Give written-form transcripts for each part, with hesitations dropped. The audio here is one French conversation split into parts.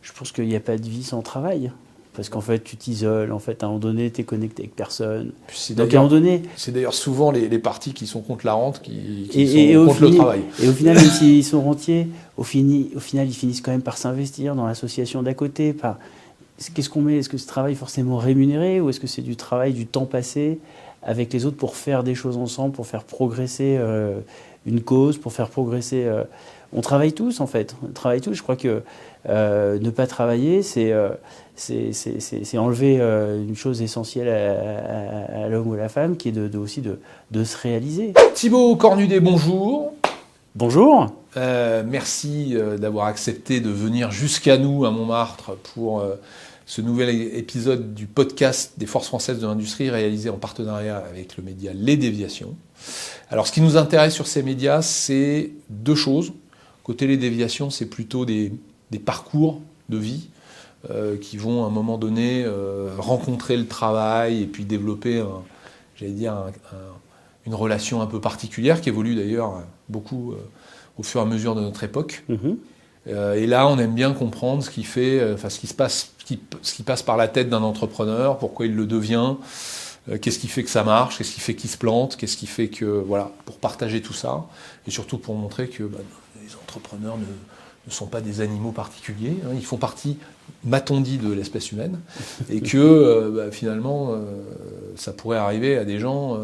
je pense qu'il n'y a pas de vie sans travail. Parce qu'en fait, tu t'isoles, en fait, à un moment donné, tu es connecté avec personne. Donc à un moment donné... C'est d'ailleurs souvent les partis qui sont contre la rente qui sont contre le travail. Et au final, même s'ils sont rentiers, au final, ils finissent quand même par s'investir dans l'association d'à côté. Qu'est-ce qu'on met? Est-ce que ce travail est forcément rémunéré ou est-ce que c'est du travail, du temps passé avec les autres pour faire des choses ensemble, pour faire progresser une cause, pour faire progresser... On travaille tous, en fait. On travaille tous. Je crois que ne pas travailler, c'est enlever une chose essentielle à l'homme ou à la femme, qui est aussi de se réaliser. Thibaut Cornudet, bonjour. Bonjour. Merci d'avoir accepté de venir jusqu'à nous à Montmartre pour ce nouvel épisode du podcast des Forces françaises de l'industrie réalisé en partenariat avec le média Les Déviations. Alors ce qui nous intéresse sur ces médias, c'est deux choses. Côté Les Déviations, c'est plutôt des parcours de vie qui vont à un moment donné rencontrer le travail et puis développer, une relation un peu particulière qui évolue d'ailleurs beaucoup au fur et à mesure de notre époque. Et là, on aime bien comprendre ce qui passe par la tête d'un entrepreneur, pourquoi il le devient, qu'est-ce qui fait que ça marche, qu'est-ce qui fait qu'il se plante, qu'est-ce qui fait que... Voilà, pour partager tout ça, et surtout pour montrer que les entrepreneurs ne sont pas des animaux particuliers, hein, ils font partie, m'a-t-on dit, de l'espèce humaine, et que finalement, ça pourrait arriver à des gens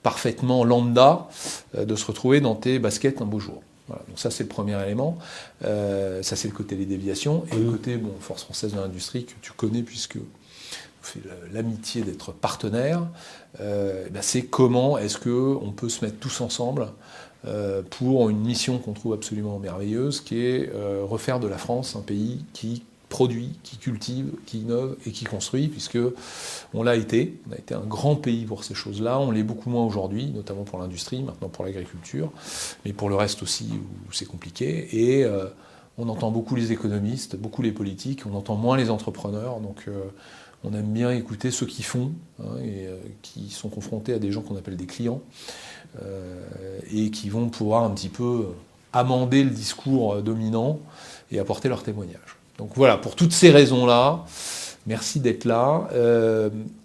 parfaitement lambda de se retrouver dans tes baskets un beau jour. Voilà, donc ça c'est le premier élément, ça c'est le côté des déviations, et le côté Force française de l'industrie que tu connais puisque tu fais l'amitié d'être partenaire, c'est comment est-ce qu'on peut se mettre tous ensemble pour une mission qu'on trouve absolument merveilleuse, qui est refaire de la France un pays qui produit, qui cultive, qui innove et qui construit, puisque on a été un grand pays pour ces choses-là, on l'est beaucoup moins aujourd'hui, notamment pour l'industrie, maintenant pour l'agriculture, mais pour le reste aussi où c'est compliqué, et on entend beaucoup les économistes, beaucoup les politiques, on entend moins les entrepreneurs, donc on aime bien écouter ceux qui font, et qui sont confrontés à des gens qu'on appelle des clients, et qui vont pouvoir un petit peu amender le discours dominant et apporter leur témoignage. Donc voilà, pour toutes ces raisons-là, merci d'être là.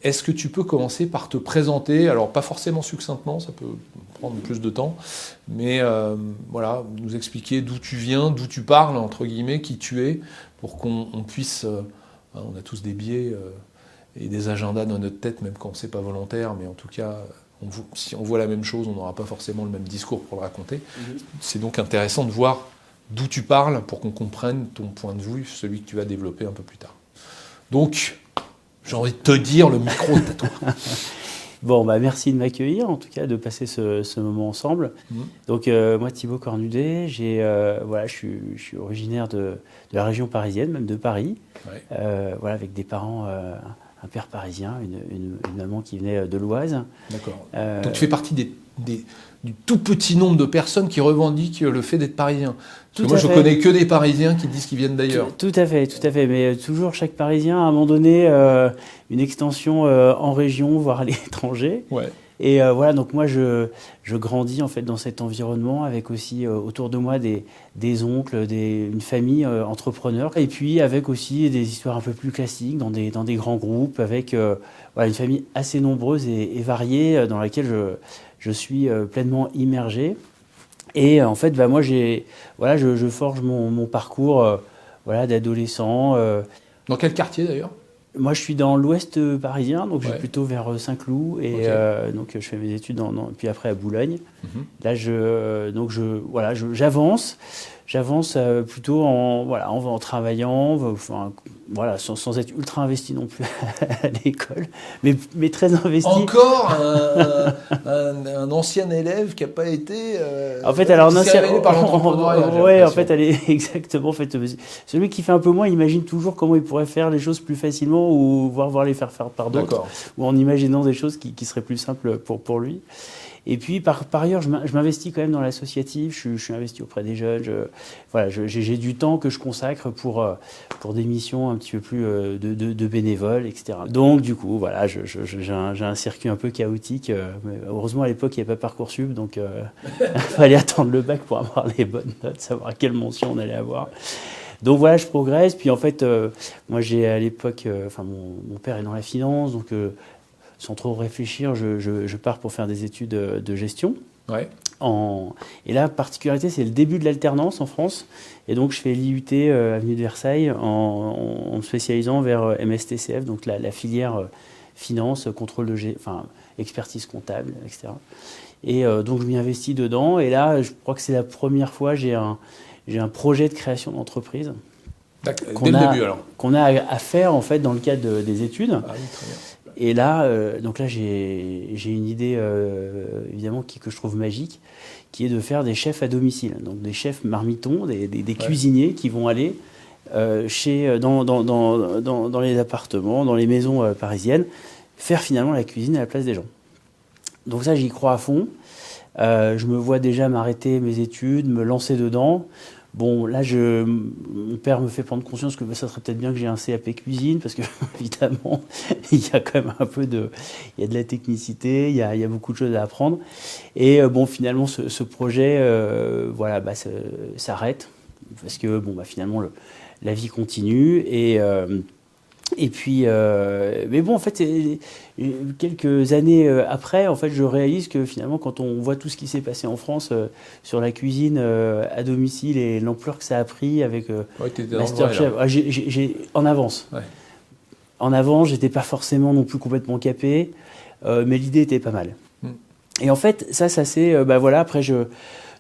Est-ce que tu peux commencer par te présenter? Alors pas forcément succinctement, ça peut prendre plus de temps, mais voilà, nous expliquer d'où tu viens, d'où tu parles, entre guillemets, qui tu es, pour qu'on puisse... on a tous des biais et des agendas dans notre tête, même quand c'est pas volontaire, mais en tout cas... si on voit la même chose, on n'aura pas forcément le même discours pour le raconter. C'est donc intéressant de voir d'où tu parles pour qu'on comprenne ton point de vue, celui que tu vas développer un peu plus tard. Donc, j'ai envie de te dire, le micro est à toi. Bon, merci de m'accueillir, en tout cas, de passer ce moment ensemble. Donc, moi, Thibaut Cornudet, je suis originaire de la région parisienne, même de Paris, avec des parents... un père parisien, une maman qui venait de l'Oise. D'accord. Donc tu fais partie du tout petit nombre de personnes qui revendiquent le fait d'être parisien. Parce que moi, je connais que des Parisiens qui disent qu'ils viennent d'ailleurs. Tout à fait. Mais toujours, chaque Parisien, à un moment donné, une extension en région, voire à l'étranger. Ouais. Et donc moi, je grandis en fait dans cet environnement avec aussi autour de moi des oncles, une famille entrepreneurs. Et puis avec aussi des histoires un peu plus classiques dans des grands groupes, avec une famille assez nombreuse et variée dans laquelle je suis pleinement immergé. Et en fait, moi, je forge mon parcours d'adolescent. Dans quel quartier d'ailleurs ? Moi, je suis dans l'ouest parisien, donc je suis plutôt vers Saint-Cloud, et donc je fais mes études puis après à Boulogne. Là, j'avance plutôt en travaillant, sans être ultra investi non plus à l'école, mais très investi. Encore un ancien élève qui n'a pas été. En fait, alors par l'entrepreneuriat. En fait, elle est exactement. En fait, celui qui fait un peu moins, il imagine toujours comment il pourrait faire les choses plus facilement ou voir les faire par d'autres, ou en imaginant des choses qui seraient plus simples pour lui. Et puis, par ailleurs, je m'investis quand même dans l'associatif. Je suis investi auprès des jeunes. J'ai du temps que je consacre pour des missions un petit peu plus de bénévoles, etc. Donc, du coup, j'ai un circuit un peu chaotique. Mais heureusement, à l'époque, il n'y avait pas Parcoursup. Donc, il fallait attendre le bac pour avoir les bonnes notes, savoir quelle mention on allait avoir. Donc voilà, je progresse. Puis en fait, moi j'ai à l'époque, mon père est dans la finance, donc sans trop réfléchir, je pars pour faire des études de gestion. Ouais. Et là, particularité, c'est le début de l'alternance en France. Et donc, je fais l'IUT Avenue de Versailles en me spécialisant vers MSTCF, donc la filière finance, contrôle expertise comptable, etc. Et donc, je m'y investis dedans. Et là, je crois que c'est la première fois j'ai un projet de création d'entreprise. Dès le début, alors. Qu'on a à faire, en fait, dans le cadre des études. Ah oui, très bien. Et là, j'ai une idée, évidemment, que je trouve magique, qui est de faire des chefs à domicile. Donc des chefs marmitons, des cuisiniers qui vont aller dans les appartements, dans les maisons parisiennes, faire finalement la cuisine à la place des gens. Donc ça, j'y crois à fond. Je me vois déjà m'arrêter mes études, me lancer dedans. Bon, là, mon père me fait prendre conscience que ça serait peut-être bien que j'ai un CAP cuisine, parce que, évidemment, il y a quand même il y a de la technicité, il y a beaucoup de choses à apprendre. Et bon, finalement, ce projet, s'arrête, parce que, finalement, la vie continue. Et puis, mais bon, en fait, quelques années après, en fait, je réalise que finalement, quand on voit tout ce qui s'est passé en France sur la cuisine à domicile et l'ampleur que ça a pris avec Masterchef, j'ai en avance. Ouais. En avance, j'étais pas forcément non plus complètement capé, mais l'idée était pas mal. Et en fait, ça c'est, après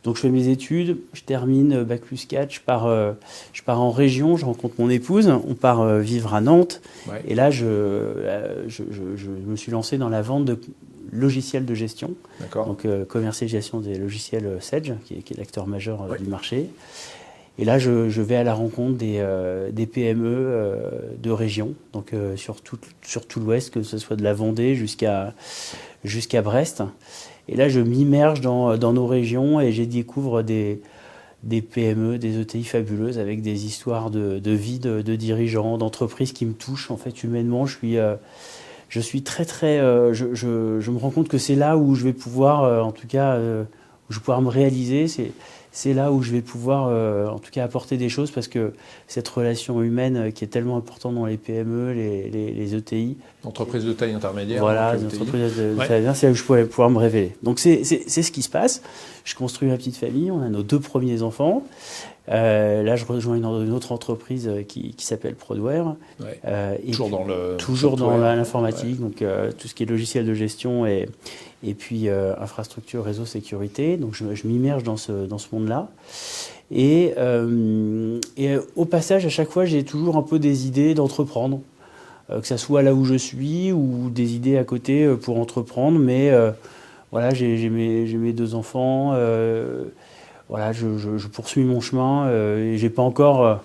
donc je fais mes études, je termine Bac plus 4, je pars en région, je rencontre mon épouse, on part vivre à Nantes. Ouais. Et là, je me suis lancé dans la vente de logiciels de gestion. D'accord. Donc commercialisation des logiciels Sage, qui est l'acteur majeur du marché. Et là, je vais à la rencontre des PME de région, donc sur tout l'Ouest, que ce soit de la Vendée jusqu'à Brest. Et là, je m'immerge dans nos régions et j'y découvre des PME, des ETI fabuleuses avec des histoires de vie de dirigeants, d'entreprises qui me touchent. En fait, humainement, je suis très, très... je me rends compte que c'est là où je vais pouvoir, où je vais pouvoir me réaliser. C'est là où je vais pouvoir, en tout cas, apporter des choses, parce que cette relation humaine qui est tellement importante dans les PME, les ETI. Entreprises de taille intermédiaire. Voilà, les entreprises de taille intermédiaire, c'est là où je pourrais pouvoir me révéler. Donc c'est ce qui se passe. Je construis ma petite famille, on a nos 2 premiers enfants. Là, je rejoins une autre entreprise qui s'appelle Prodware. Ouais. Toujours dans l'informatique, donc tout ce qui est logiciel de gestion et puis infrastructure, réseau, sécurité. Donc je m'immerge dans ce monde-là. Et au passage, à chaque fois, j'ai toujours un peu des idées d'entreprendre, que ça soit là où je suis ou des idées à côté pour entreprendre. Mais voilà, j'ai mes 2 enfants. Voilà, je poursuis mon chemin et j'ai pas encore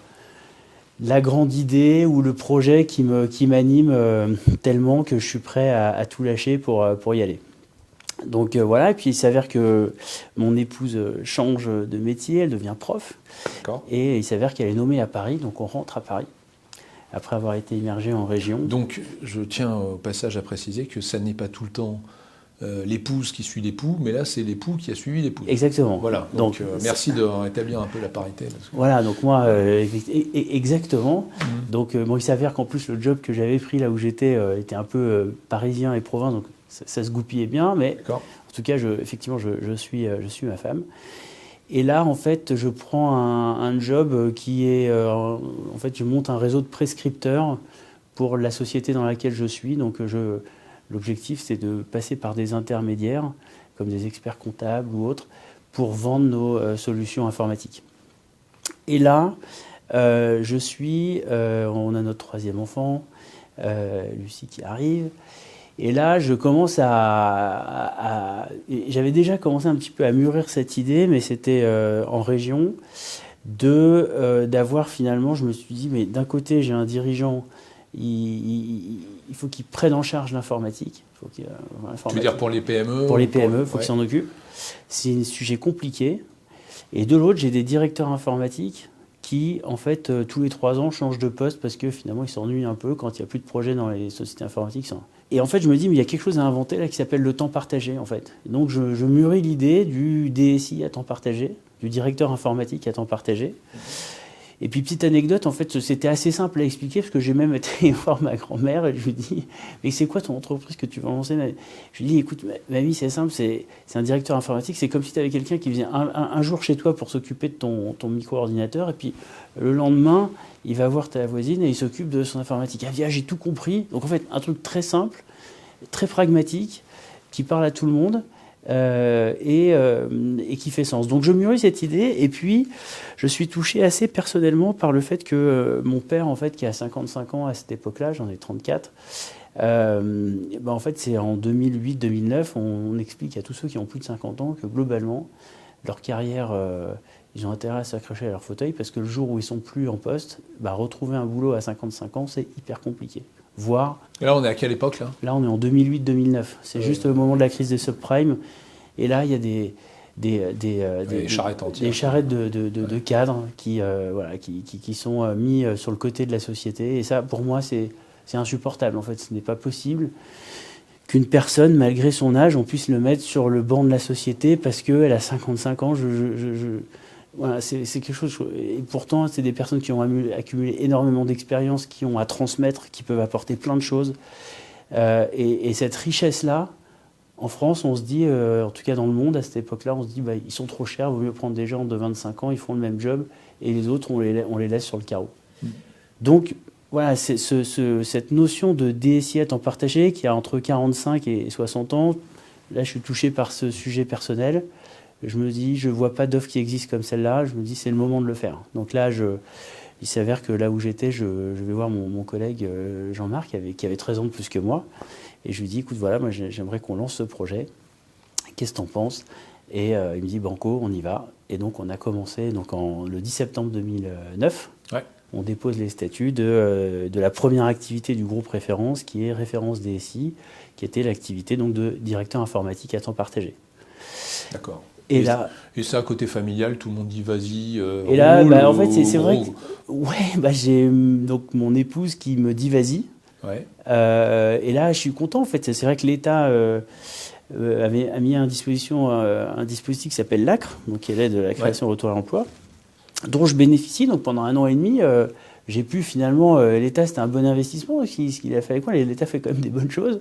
la grande idée ou le projet qui m'anime tellement que je suis prêt à tout lâcher pour y aller. Donc voilà, et puis il s'avère que mon épouse change de métier, elle devient prof. D'accord. Et il s'avère qu'elle est nommée à Paris, donc on rentre à Paris, après avoir été immergé en région. Donc je tiens au passage à préciser que ça n'est pas tout le temps l'épouse qui suit l'époux, mais là c'est l'époux qui a suivi l'épouse. Exactement. Voilà, donc merci de rétablir un peu la parité. Parce que... Voilà, donc moi, exactement. Donc il s'avère qu'en plus le job que j'avais pris là où j'étais était un peu parisien et province, donc ça se goupillait bien, mais en tout cas, effectivement, je suis ma femme. Et là, en fait, je prends un job qui est... en fait, je monte un réseau de prescripteurs pour la société dans laquelle je suis. Donc, l'objectif, c'est de passer par des intermédiaires, comme des experts comptables ou autres, pour vendre nos solutions informatiques. Et là, on a notre 3e enfant, Lucie, qui arrive. Et là, je commence j'avais déjà commencé un petit peu à mûrir cette idée, mais c'était en région, d'avoir finalement, je me suis dit, mais d'un côté, j'ai un dirigeant, il faut qu'il prenne en charge l'informatique. Tu veux dire pour les PME? Pour les PME, il faut qu'il s'en occupe. C'est un sujet compliqué. Et de l'autre, j'ai des directeurs informatiques qui, en fait, tous les 3 ans, changent de poste parce que finalement, ils s'ennuient un peu quand il n'y a plus de projets dans les sociétés informatiques. Et en fait, je me dis, mais il y a quelque chose à inventer là qui s'appelle le temps partagé, en fait. Et donc, je mûris l'idée du DSI à temps partagé, du directeur informatique à temps partagé. Et puis, petite anecdote, en fait, c'était assez simple à expliquer parce que j'ai même été voir ma grand-mère et je lui dis, mais c'est quoi ton entreprise que tu vas lancer? Je lui dis, écoute, mamie, c'est simple, c'est un directeur informatique. C'est comme si tu avais quelqu'un qui vient un jour chez toi pour s'occuper de ton micro-ordinateur et puis le lendemain, il va voir ta voisine et il s'occupe de son informatique. Elle dit, ah, j'ai tout compris. Donc, en fait, un truc très simple, très pragmatique, qui parle à tout le monde. Et qui fait sens. Donc je mûris cette idée et puis je suis touché assez personnellement par le fait que mon père, en fait, qui a 55 ans à cette époque-là, j'en ai 34, en fait c'est en 2008-2009, on explique à tous ceux qui ont plus de 50 ans que globalement leur carrière, ils ont intérêt à s'accrocher à leur fauteuil parce que le jour où ils sont plus en poste, retrouver un boulot à 55 ans c'est hyper compliqué. Voire. Et là, on est à quelle époque là ? Là, on est en 2008-2009. C'est juste le moment de la crise des subprimes. Et là, il y a des charrettes entières. Des charrettes de cadres qui sont mis sur le côté de la société. Et ça, pour moi, c'est insupportable. En fait, ce n'est pas possible qu'une personne, malgré son âge, on puisse le mettre sur le banc de la société parce qu'elle a 55 ans. Voilà, c'est quelque chose. Et pourtant, c'est des personnes qui ont accumulé énormément d'expérience, qui ont à transmettre, qui peuvent apporter plein de choses. Et cette richesse-là, en France, on se dit, en tout cas dans le monde, à cette époque-là, on se dit, ils sont trop chers, il vaut mieux prendre des gens de 25 ans, ils font le même job, et les autres, on les laisse sur le carreau. Donc, voilà, cette notion de DSI à temps partagé, qui a entre 45 et 60 ans, là, je suis touché par ce sujet personnel. Je me dis, je ne vois pas d'offre qui existe comme celle-là. Je me dis, c'est le moment de le faire. Donc là, il s'avère que là où j'étais, je vais voir mon collègue Jean-Marc, qui avait 13 ans de plus que moi. Et je lui dis, écoute, voilà, moi j'aimerais qu'on lance ce projet. Qu'est-ce que t'en penses ? Et il me dit, banco, on y va. Et donc on a commencé le 10 septembre 2009. Ouais. On dépose les statuts de la première activité du groupe Référence, qui est Référence DSI, qui était l'activité donc de directeur informatique à temps partagé. D'accord. Et ça, côté familial, tout le monde dit vas-y. Et là, en fait, c'est vrai que j'ai donc mon épouse qui me dit vas-y. Ouais. Et là, je suis content, en fait. C'est vrai que l'État a mis à disposition un dispositif qui s'appelle l'ACRE, donc qui est l'aide à la création retour à l'emploi, dont je bénéficie. Donc pendant 1 an et demi, j'ai pu finalement, l'État c'était un bon investissement, ce qu'il a fait avec moi, l'État fait quand même des bonnes choses.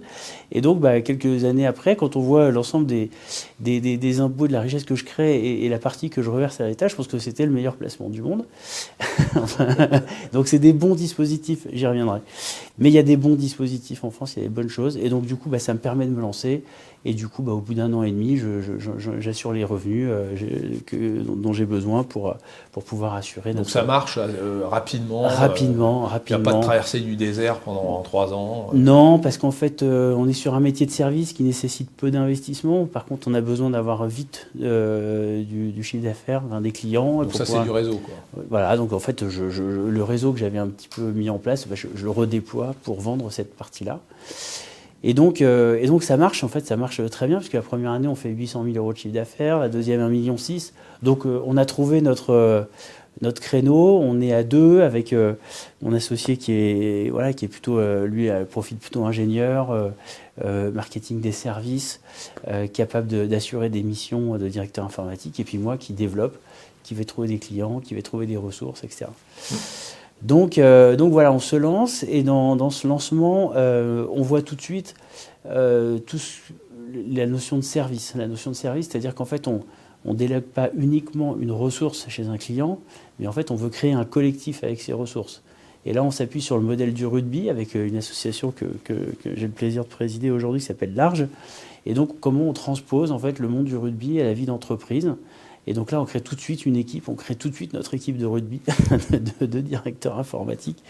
Et donc quelques années après, quand on voit l'ensemble des impôts, de la richesse que je crée et la partie que je reverse à l'État, je pense que c'était le meilleur placement du monde. Donc c'est des bons dispositifs, j'y reviendrai. Mais il y a des bons dispositifs en France, il y a des bonnes choses. Et donc du coup, ça me permet de me lancer. Et du coup, au bout d'1 an et demi, j'assure les revenus dont j'ai besoin pour pouvoir assurer. Donc ça marche rapidement. Rapidement. Il n'y a pas de traversée du désert pendant 3 ans. Non, parce qu'en fait, on est sur un métier de service qui nécessite peu d'investissement. Par contre, on a besoin d'avoir vite du chiffre d'affaires, des clients. Donc ça, c'est du réseau, quoi. Voilà, donc en fait, le réseau que j'avais un petit peu mis en place, je le redéploie pour vendre cette partie-là. Et donc ça marche, en fait, ça marche très bien, parce que la première année, on fait 800 000 euros de chiffre d'affaires, la deuxième, 1,6 million. Donc on a trouvé notre créneau, on est à 2 avec mon associé qui est plutôt, lui, profil plutôt ingénieur, marketing des services, capable d'assurer des missions de directeur informatique, et puis moi qui développe, qui vais trouver des clients, qui vais trouver des ressources, etc. Donc voilà, on se lance, et dans ce lancement, on voit tout de suite la notion de service. La notion de service, c'est-à-dire qu'en fait, on ne délègue pas uniquement une ressource chez un client, mais en fait, on veut créer un collectif avec ces ressources. Et là, on s'appuie sur le modèle du rugby avec une association que j'ai le plaisir de présider aujourd'hui qui s'appelle Large. Et donc, comment on transpose en fait le monde du rugby à la vie d'entreprise. Et donc là, on crée tout de suite une équipe, on crée tout de suite notre équipe de rugby, de directeurs informatiques.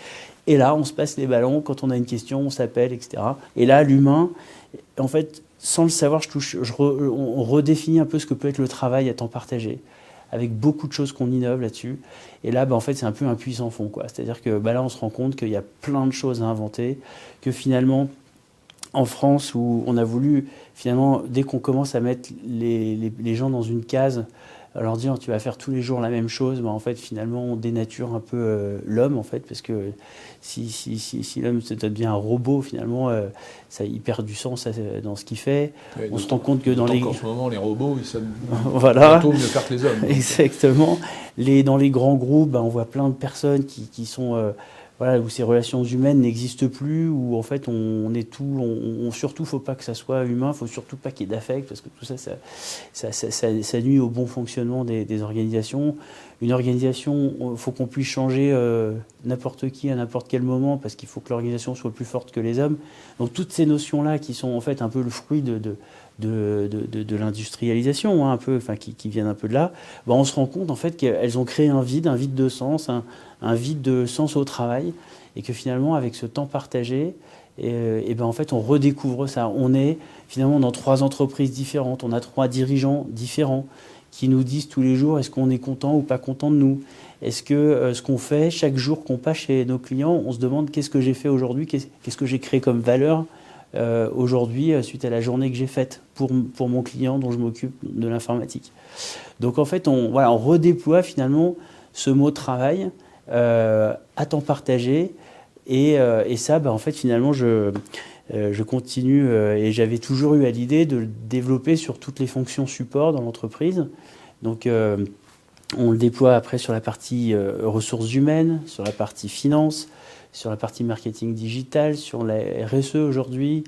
Et là, on se passe les ballons, quand on a une question, on s'appelle, etc. Et là, l'humain, en fait, sans le savoir, on redéfinit un peu ce que peut être le travail à temps partagé, avec beaucoup de choses qu'on innove là-dessus. Et là, en fait, c'est un peu un puits sans fond, quoi. C'est-à-dire que là, on se rend compte qu'il y a plein de choses à inventer, que finalement, en France, où on a voulu, finalement, dès qu'on commence à mettre les gens dans une case, leur dire tu vas faire tous les jours la même chose, en fait finalement on dénature un peu l'homme en fait, parce que si l'homme devient un robot finalement, il perd du sens dans ce qu'il fait. Ouais, on se rend compte que dans les... qu'en ce moment les robots ils savent voilà. bientôt mieux faire que les hommes. Exactement. Dans les grands groupes, on voit plein de personnes qui sont... voilà, où ces relations humaines n'existent plus, où en fait on est tout, surtout faut pas que ça soit humain, faut surtout pas qu'il y ait d'affect, parce que tout ça nuit au bon fonctionnement des organisations. Une organisation, faut qu'on puisse changer n'importe qui à n'importe quel moment, parce qu'il faut que l'organisation soit plus forte que les hommes. Donc toutes ces notions-là qui sont en fait un peu le fruit de l'industrialisation, un peu, qui viennent un peu de là, on se rend compte en fait qu'elles ont créé un vide de sens, un vide de sens au travail, et que finalement avec ce temps partagé, en fait on redécouvre ça. On est finalement dans 3 entreprises différentes, on a 3 dirigeants différents qui nous disent tous les jours est-ce qu'on est content ou pas content de nous. Est-ce que ce qu'on fait chaque jour qu'on passe chez nos clients, on se demande qu'est-ce que j'ai fait aujourd'hui, qu'est-ce que j'ai créé comme valeur aujourd'hui suite à la journée que j'ai faite pour mon client dont je m'occupe de l'informatique. Donc en fait on redéploie finalement ce mot travail à temps partagé, et ça en fait finalement je continue et j'avais toujours eu à l'idée de le développer sur toutes les fonctions support dans l'entreprise. Donc on le déploie après sur la partie ressources humaines, sur la partie finance, sur la partie marketing digital, sur la RSE aujourd'hui,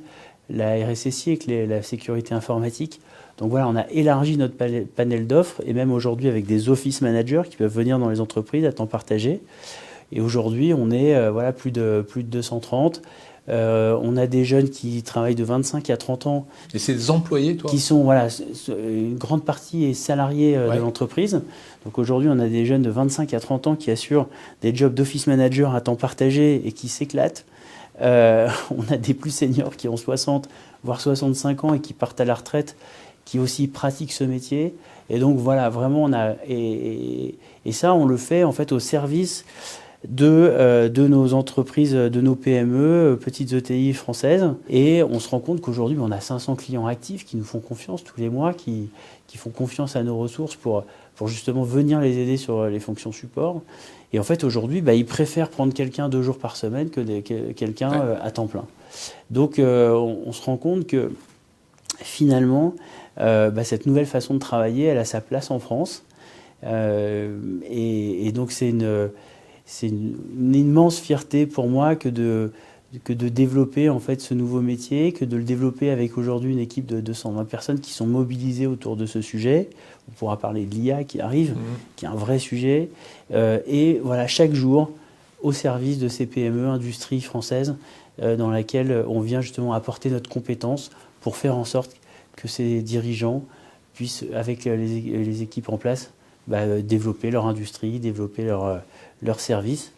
la RSSI avec la sécurité informatique. Donc voilà, on a élargi notre panel d'offres, et même aujourd'hui avec des office managers qui peuvent venir dans les entreprises à temps partagé. Et aujourd'hui, on est plus de 230. On a des jeunes qui travaillent de 25 à 30 ans. Et c'est des employés, toi ? Qui sont, une grande partie est salariée de l'entreprise. Donc aujourd'hui, on a des jeunes de 25 à 30 ans qui assurent des jobs d'office manager à temps partagé et qui s'éclatent. On a des plus seniors qui ont 60, voire 65 ans et qui partent à la retraite, qui aussi pratiquent ce métier. Et donc voilà, vraiment, et ça, on le fait en fait au service de nos entreprises, de nos PME, petites ETI françaises. Et on se rend compte qu'aujourd'hui, on a 500 clients actifs qui nous font confiance tous les mois, qui font confiance à nos ressources pour justement venir les aider sur les fonctions support. Et en fait, aujourd'hui, ils préfèrent prendre quelqu'un 2 jours par semaine que quelqu'un à temps plein. Donc, on se rend compte que finalement, cette nouvelle façon de travailler, elle a sa place en France. Et donc, c'est une immense fierté pour moi que de développer en fait ce nouveau métier, que de le développer avec aujourd'hui une équipe de 220 personnes qui sont mobilisées autour de ce sujet. On pourra parler de l'IA qui arrive, qui est un vrai sujet. Et voilà, chaque jour, au service de ces PME, industries françaises, dans laquelle on vient justement apporter notre compétence pour faire en sorte que ces dirigeants puissent, avec les équipes en place, développer leur industrie, développer leurs services,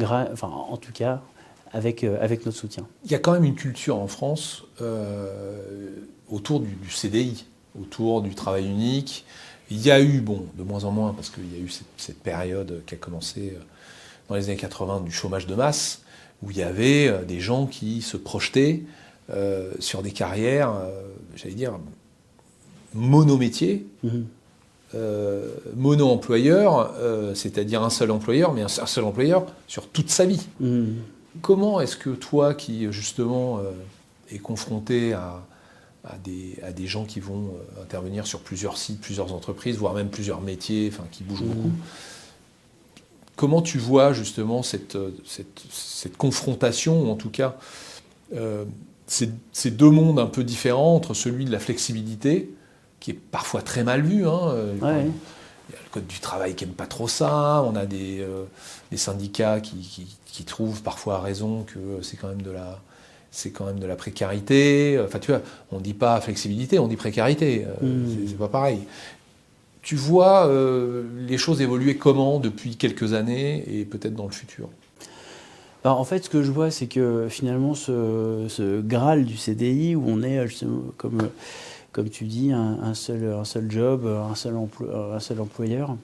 en tout cas avec notre soutien. Il y a quand même une culture en France autour du CDI, autour du travail unique. Il y a eu, de moins en moins, parce qu'il y a eu cette période qui a commencé dans les années 80 du chômage de masse, où il y avait des gens qui se projetaient sur des carrières, j'allais dire, monométiers. Mono-employeur, c'est-à-dire un seul employeur, mais un seul employeur sur toute sa vie. Comment est-ce que toi, qui justement est confronté à des gens qui vont intervenir sur plusieurs sites, plusieurs entreprises, voire même plusieurs métiers, qui bougent beaucoup, comment tu vois justement cette confrontation, ou en tout cas ces 2 mondes un peu différents, entre celui de la flexibilité, qui est parfois très mal vu. Il y a le Code du travail qui n'aime pas trop ça. On a des syndicats qui trouvent parfois à raison que c'est quand même de la précarité. Tu vois, on ne dit pas flexibilité, on dit précarité. C'est pas pareil. Tu vois les choses évoluer comment depuis quelques années et peut-être dans le futur ? En fait, ce que je vois, c'est que finalement, ce Graal du CDI, où on est justement comme tu dis, un seul job, un seul employeur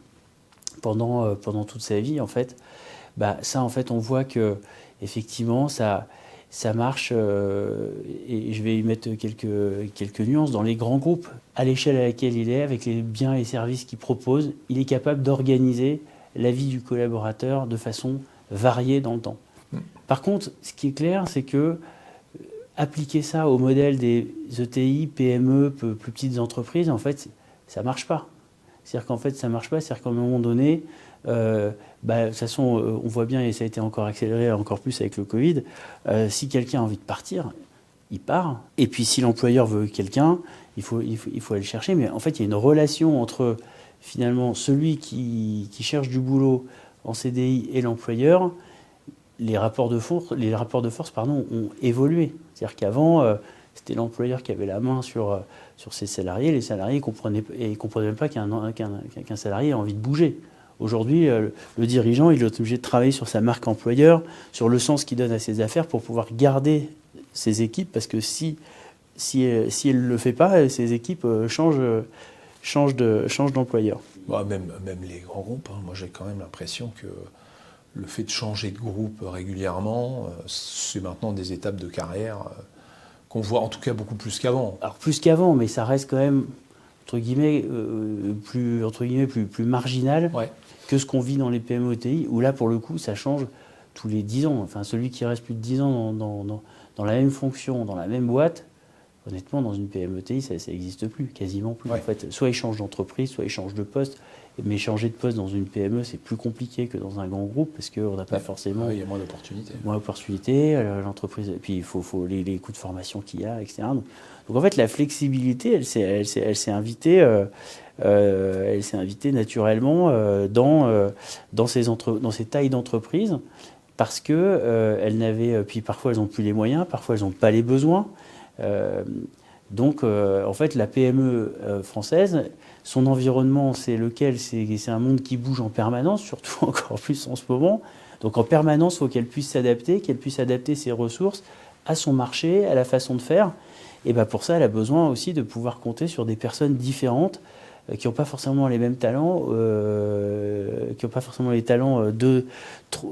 pendant toute sa vie, en fait. Ça, en fait, on voit que effectivement, ça ça marche, et je vais y mettre quelques nuances. Dans les grands groupes, à l'échelle à laquelle il est, avec les biens et services qu'il propose, il est capable d'organiser la vie du collaborateur de façon variée dans le temps. Par contre, ce qui est clair, c'est que appliquer ça au modèle des ETI, PME, plus petites entreprises, en fait, ça ne marche pas. C'est-à-dire qu'en fait, ça ne marche pas. C'est-à-dire qu'à un moment donné, de toute façon, on voit bien, et ça a été encore accéléré encore plus avec le Covid, si quelqu'un a envie de partir, il part. Et puis si l'employeur veut quelqu'un, il faut aller le chercher. Mais en fait, il y a une relation entre finalement celui qui cherche du boulot en CDI et l'employeur. Les rapports de force ont évolué. C'est-à-dire qu'avant, c'était l'employeur qui avait la main sur ses salariés. Les salariés ne comprenaient même pas qu'un salarié ait envie de bouger. Aujourd'hui, le dirigeant, il est obligé de travailler sur sa marque employeur, sur le sens qu'il donne à ses affaires pour pouvoir garder ses équipes, parce que si elle ne le fait pas, ses équipes changent d'employeur. Bah, même les grands groupes, hein, moi j'ai quand même l'impression que le fait de changer de groupe régulièrement, c'est maintenant des étapes de carrière qu'on voit en tout cas beaucoup plus qu'avant. Alors plus qu'avant, mais ça reste quand même entre guillemets plus marginal. Ouais. Que ce qu'on vit dans les PME ETI, où là, pour le coup, ça change tous les 10 ans. Enfin, celui qui reste plus de 10 ans dans la même fonction, dans la même boîte, honnêtement, dans une PME ETI, ça n'existe plus, quasiment plus. Ouais. En fait, soit il change d'entreprise, soit il change de poste. Mais changer de poste dans une PME, c'est plus compliqué que dans un grand groupe, parce qu'on n'a pas forcément... il y a moins d'opportunités. Moins d'opportunités, l'entreprise... Et puis, il faut les coûts de formation qu'il y a, etc. Donc en fait, la flexibilité, elle s'est invitée... elle s'est invitée naturellement dans ces tailles d'entreprise, parce que elles n'avaient, puis parfois elles n'ont plus les moyens, parfois elles n'ont pas les besoins. Donc en fait, la PME française, son environnement, c'est lequel? C'est un monde qui bouge en permanence, surtout encore plus en ce moment. Donc en permanence, il faut qu'elle puisse s'adapter, qu'elle puisse adapter ses ressources à son marché, à la façon de faire. Et ben pour ça, elle a besoin aussi de pouvoir compter sur des personnes différentes, qui n'ont pas forcément les mêmes talents, qui n'ont pas forcément les talents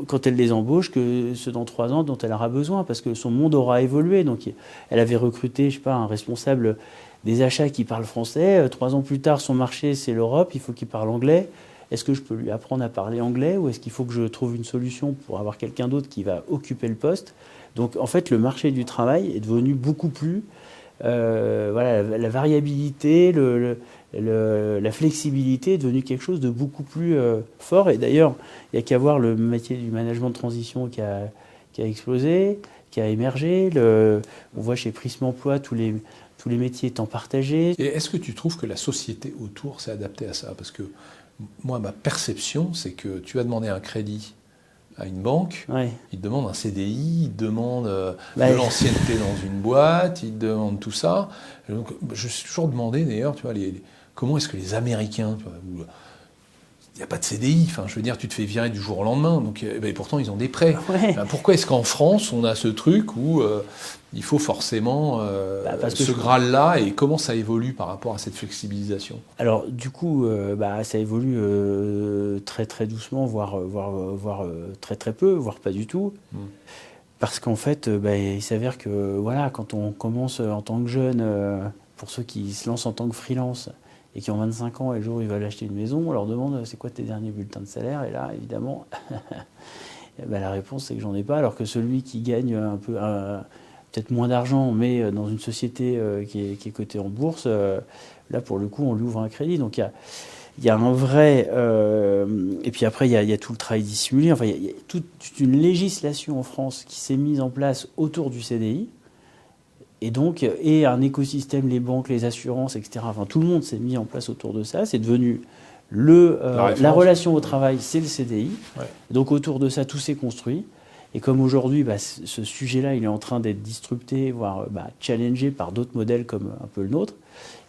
quand elle les embauche, que ceux dans 3 ans dont elle aura besoin, parce que son monde aura évolué. Donc elle avait recruté, je sais pas, un responsable des achats qui parle français. 3 ans plus tard, son marché, c'est l'Europe, il faut qu'il parle anglais. Est-ce que je peux lui apprendre à parler anglais, ou est-ce qu'il faut que je trouve une solution pour avoir quelqu'un d'autre qui va occuper le poste? Donc en fait, le marché du travail est devenu beaucoup plus... voilà, la variabilité, la flexibilité est devenue quelque chose de beaucoup plus fort. Et d'ailleurs, il n'y a qu'à voir le métier du management de transition qui a explosé, qui a émergé. On voit chez Prism Emploi tous les métiers temps partagé. Et est-ce que tu trouves que la société autour s'est adaptée à ça? Parce que moi, ma perception, c'est que tu as demandé un crédit à une banque, ouais. Il te demande un CDI, il te demande de l'ancienneté dans une boîte, il te demande tout ça. Et donc, je me suis toujours demandé d'ailleurs, tu vois, comment est-ce que les Américains, il n'y a pas de CDI, enfin, je veux dire, tu te fais virer du jour au lendemain, donc pourtant ils ont des prêts. Ouais. Pourquoi est-ce qu'en France on a ce truc où il faut forcément ce Graal-là, et comment ça évolue par rapport à cette flexibilisation? Alors du coup, ça évolue très très doucement, voire très très peu, voire pas du tout. Parce qu'en fait, il s'avère que voilà, quand on commence en tant que jeune, pour ceux qui se lancent en tant que freelance et qui ont 25 ans et le jour où ils veulent acheter une maison, on leur demande c'est quoi tes derniers bulletins de salaire, et là évidemment la réponse c'est que j'en ai pas, alors que celui qui gagne un peu peut-être moins d'argent, mais dans une société qui est cotée en bourse, là pour le coup on lui ouvre un crédit. Donc il y a un vrai... et puis après il y a tout le travail dissimulé. Enfin, il y a toute une législation en France qui s'est mise en place autour du CDI, et un écosystème, les banques, les assurances, etc. Enfin, tout le monde s'est mis en place autour de ça. C'est devenu la relation au travail, c'est le CDI. Ouais. Donc autour de ça, tout s'est construit. Et comme aujourd'hui, ce sujet-là, il est en train d'être disrupté, voire challengé par d'autres modèles comme un peu le nôtre,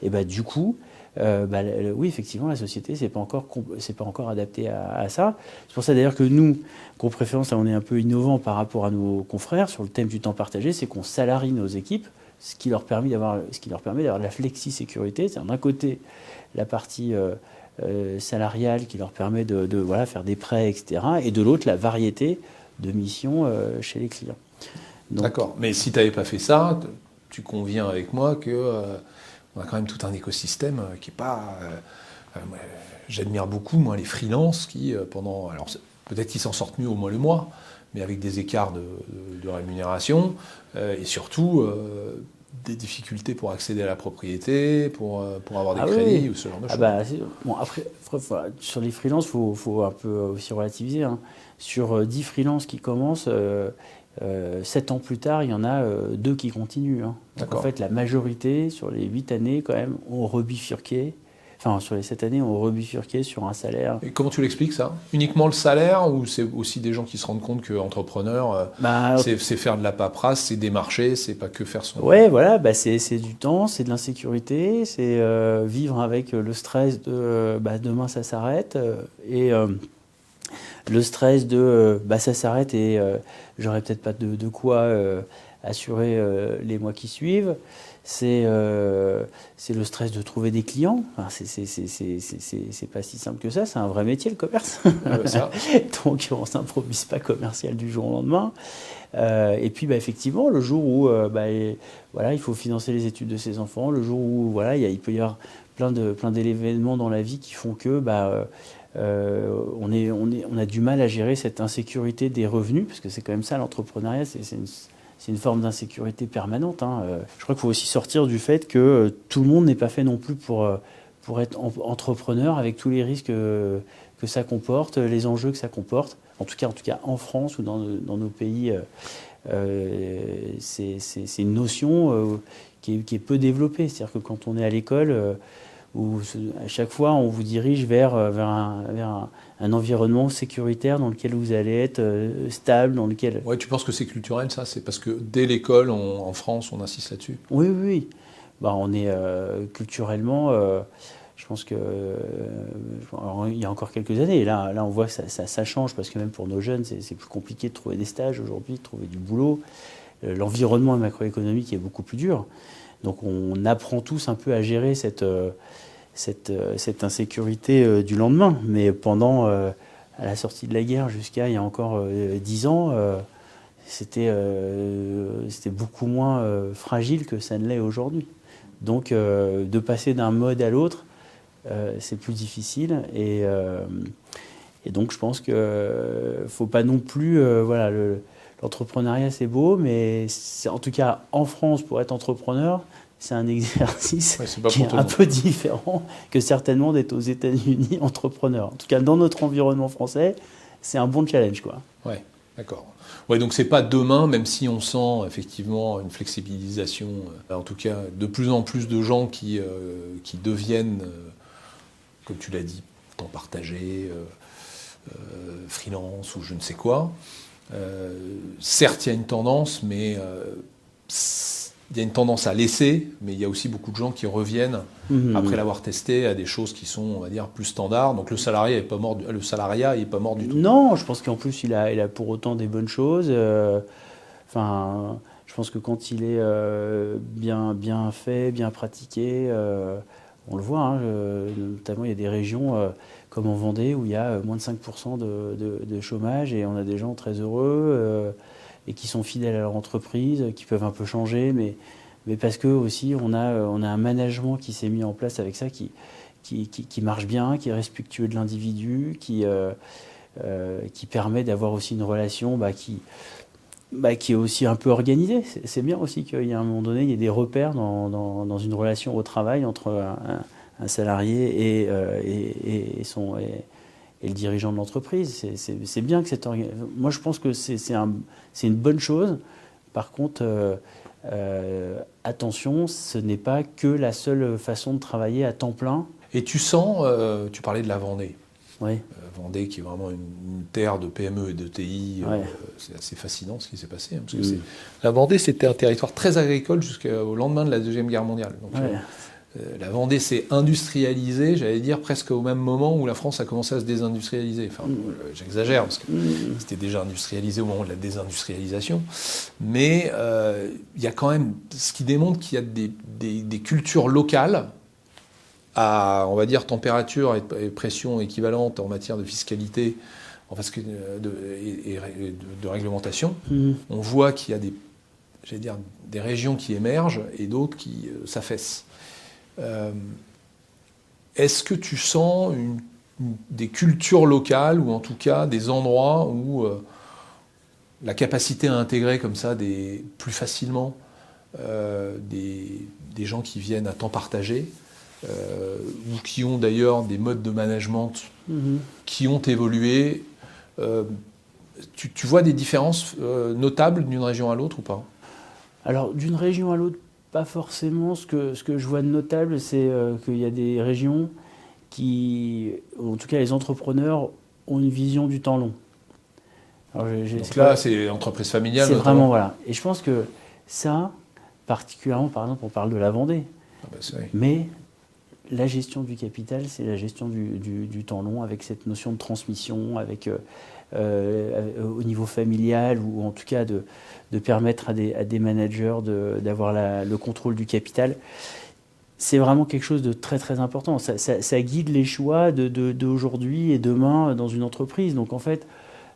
et du coup, oui, effectivement, la société s'est pas encore adaptée à ça. C'est pour ça d'ailleurs que nous, Groupe Préférence, là, on est un peu innovant par rapport à nos confrères sur le thème du temps partagé, c'est qu'on salarie nos équipes, ce qui leur permet d'avoir de la flexi-sécurité. C'est d'un côté la partie salariale qui leur permet de faire des prêts, etc. Et de l'autre, la variété de missions chez les clients. Donc, d'accord. Mais si tu n'avais pas fait ça, tu conviens avec moi que on a quand même tout un écosystème qui n'est pas... j'admire beaucoup, moi, les freelances qui, pendant... Alors, peut-être qu'ils s'en sortent mieux au moins le mois, mais avec des écarts de rémunération, et surtout des difficultés pour accéder à la propriété, pour avoir des crédits, oui. ou ce genre de choses. Bon, après, sur les freelances, il faut un peu aussi relativiser. Hein. Sur 10 freelances qui commencent, 7 ans plus tard, il y en a 2 qui continuent. Hein. Donc en fait, la majorité, sur les 8 années, quand même, ont rebifurqué. Enfin, sur les 7 années, ont rebifurqué sur un salaire. Et comment tu l'expliques, ça? Uniquement le salaire, ou c'est aussi des gens qui se rendent compte qu'entrepreneur, c'est faire de la paperasse, c'est démarcher, c'est pas que faire son... Ouais, voilà, c'est du temps, c'est de l'insécurité, c'est vivre avec le stress de demain ça s'arrête, et le stress de ça s'arrête et j'aurai peut-être pas de quoi assurer les mois qui suivent. C'est le stress de trouver des clients. Enfin, c'est pas si simple que ça. C'est un vrai métier, le commerce. Ça. Donc, on s'improvise pas commercial du jour au lendemain. Et puis, effectivement, le jour où il faut financer les études de ses enfants, le jour où il peut y avoir plein d'événements dans la vie qui font que on a du mal à gérer cette insécurité des revenus, parce que c'est quand même ça, l'entrepreneuriat, c'est une forme d'insécurité permanente. Hein. Je crois qu'il faut aussi sortir du fait que tout le monde n'est pas fait non plus pour être entrepreneur, avec tous les risques que ça comporte, les enjeux que ça comporte. En tout cas en France ou dans nos pays, c'est une notion qui est peu développée. C'est-à-dire que quand on est à l'école, où à chaque fois on vous dirige vers un environnement sécuritaire dans lequel vous allez être stable, dans lequel... Ouais, tu penses que c'est culturel, ça? C'est parce que dès l'école, en France, on insiste là-dessus? Oui. On est culturellement... je pense que il y a encore quelques années, là on voit que ça change, parce que même pour nos jeunes, c'est plus compliqué de trouver des stages aujourd'hui, de trouver du boulot. L'environnement macroéconomique est beaucoup plus dur. Donc on apprend tous un peu à gérer cette insécurité du lendemain. Mais à la sortie de la guerre jusqu'à il y a encore 10 ans, c'était beaucoup moins fragile que ça ne l'est aujourd'hui. Donc de passer d'un mode à l'autre, c'est plus difficile. Et donc je pense qu'il ne faut pas non plus... l'entrepreneuriat, c'est beau, mais en tout cas, en France, pour être entrepreneur, c'est un exercice qui est un peu différent que certainement d'être aux États-Unis entrepreneur. En tout cas, dans notre environnement français, c'est un bon challenge, quoi. Ouais, d'accord. Ouais, donc c'est pas demain, même si on sent effectivement une flexibilisation, en tout cas de plus en plus de gens qui deviennent, comme tu l'as dit, temps partagé, freelance ou je ne sais quoi. Certes, il y a une tendance, mais il y a une tendance à laisser, mais il y a aussi beaucoup de gens qui reviennent après l'avoir testé à des choses qui sont, on va dire, plus standards. Donc le salariat n'est pas mort du tout. Non, je pense qu'en plus il a pour autant des bonnes choses. Je pense que quand il est bien fait, bien pratiqué, on le voit. Hein, notamment, il y a des régions comme en Vendée où il y a moins de 5% de chômage, et on a des gens très heureux et qui sont fidèles à leur entreprise, qui peuvent un peu changer, mais parce que aussi on a un management qui s'est mis en place avec ça, qui marche bien, qui est respectueux de l'individu, qui permet d'avoir aussi une relation qui est aussi un peu organisée. C'est bien aussi qu'il y a un moment donné, il y ait des repères dans une relation au travail entre un salarié et le dirigeant de l'entreprise. C'est bien que moi, je pense que c'est une bonne chose. Par contre, attention, ce n'est pas que la seule façon de travailler à temps plein. Et tu sens, tu parlais de la Vendée. Oui. Vendée qui est vraiment une terre de PME et de TI. Ouais. C'est assez fascinant ce qui s'est passé. Hein, parce que la Vendée, c'était un territoire très agricole jusqu'au lendemain de la Deuxième Guerre mondiale. Donc, la Vendée s'est industrialisée, j'allais dire, presque au même moment où la France a commencé à se désindustrialiser. Enfin, j'exagère, parce que c'était déjà industrialisé au moment de la désindustrialisation. Mais il y a quand même, ce qui démontre qu'il y a des cultures locales à, on va dire, température et pression équivalentes en matière de fiscalité et de réglementation. On voit qu'il y a j'allais dire, des régions qui émergent et d'autres qui s'affaissent. Est-ce que tu sens des cultures locales, ou en tout cas des endroits où la capacité à intégrer comme ça plus facilement des gens qui viennent à temps partagé, ou qui ont d'ailleurs des modes de management qui ont évolué, tu vois des différences notables d'une région à l'autre ou pas? Alors, d'une région à l'autre, pas forcément. Ce que je vois de notable, c'est qu'il y a des régions qui, en tout cas les entrepreneurs, ont une vision du temps long. Alors, donc là, c'est entreprise familiale. C'est notamment. vraiment, voilà. Et je pense que ça, particulièrement, par exemple, on parle de la Vendée. Ah bah, oui. Mais la gestion du capital, c'est la gestion du temps long, avec cette notion de transmission, avec au niveau familial, ou en tout cas de permettre à des managers d'avoir le contrôle du capital. C'est vraiment quelque chose de très très important. Ça guide les choix d'aujourd'hui et demain dans une entreprise. Donc en fait,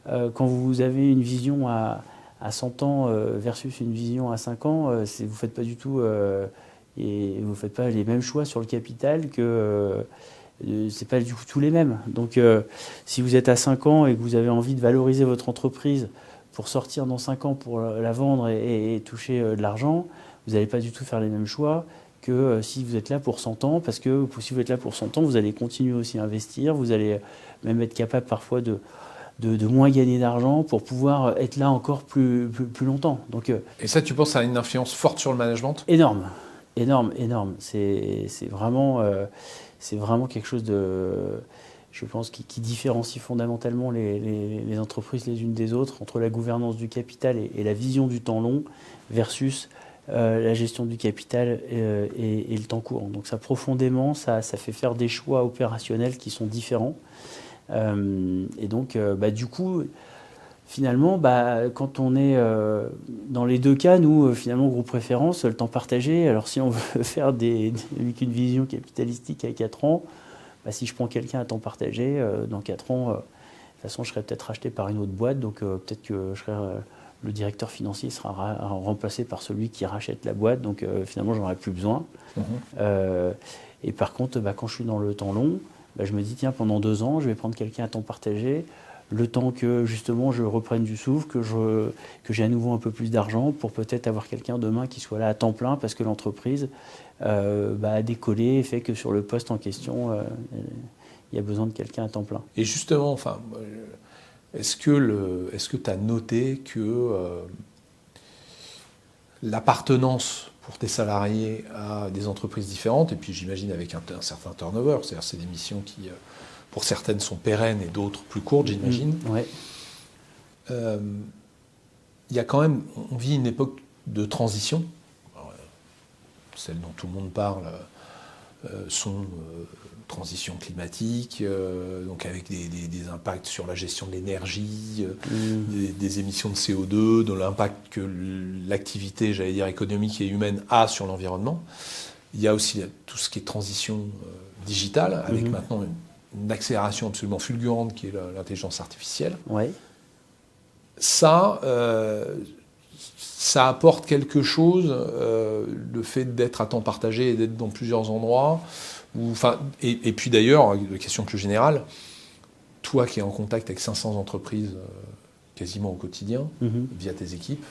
quand vous avez une vision à 100 ans versus une vision à 5 ans, vous ne faites pas du tout... et vous ne faites pas les mêmes choix sur le capital que... c'est pas du tout tous les mêmes. Donc si vous êtes à 5 ans et que vous avez envie de valoriser votre entreprise pour sortir dans 5 ans pour la vendre et toucher de l'argent, vous n'allez pas du tout faire les mêmes choix que si vous êtes là pour 100 ans, parce que si vous êtes là pour 100 ans, vous allez continuer aussi à investir, vous allez même être capable parfois de moins gagner d'argent pour pouvoir être là encore plus longtemps. Donc, et ça, tu penses, ça a une influence forte sur le management? Énorme. C'est vraiment quelque chose de, je pense, qui différencie fondamentalement les entreprises les unes des autres, entre la gouvernance du capital et la vision du temps long versus la gestion du capital et le temps court. Donc ça, profondément, ça fait faire des choix opérationnels qui sont différents. Et donc, du coup, finalement, quand on est dans les deux cas, nous, finalement, groupe préférence, le temps partagé, alors si on veut faire avec une vision capitalistique à 4 ans, si je prends quelqu'un à temps partagé, dans 4 ans, de toute façon, je serai peut-être racheté par une autre boîte, donc peut-être que le directeur financier sera remplacé par celui qui rachète la boîte, donc finalement, j'en aurai plus besoin. Et par contre, quand je suis dans le temps long, je me dis, tiens, pendant 2 ans, je vais prendre quelqu'un à temps partagé, le temps que justement je reprenne du souffle, que j'ai à nouveau un peu plus d'argent pour peut-être avoir quelqu'un demain qui soit là à temps plein, parce que l'entreprise a décollé et fait que sur le poste en question, il y a besoin de quelqu'un à temps plein. Et justement, est-ce que tu as noté que l'appartenance pour tes salariés à des entreprises différentes, et puis j'imagine avec un certain turnover, c'est-à-dire c'est des missions qui... pour certaines sont pérennes et d'autres plus courtes, j'imagine. Ouais. Il y a quand même, on vit une époque de transition. Alors, celles dont tout le monde parle sont transition climatique, donc avec des impacts sur la gestion de l'énergie, des émissions de CO2, de l'impact que l'activité, j'allais dire, économique et humaine a sur l'environnement. Il y a aussi tout ce qui est transition digitale, avec maintenant une accélération absolument fulgurante qui est l'intelligence artificielle. Ouais. Ça apporte quelque chose, le fait d'être à temps partagé et d'être dans plusieurs endroits. Et puis d'ailleurs, de question plus générale, toi qui es en contact avec 500 entreprises quasiment au quotidien, via tes équipes,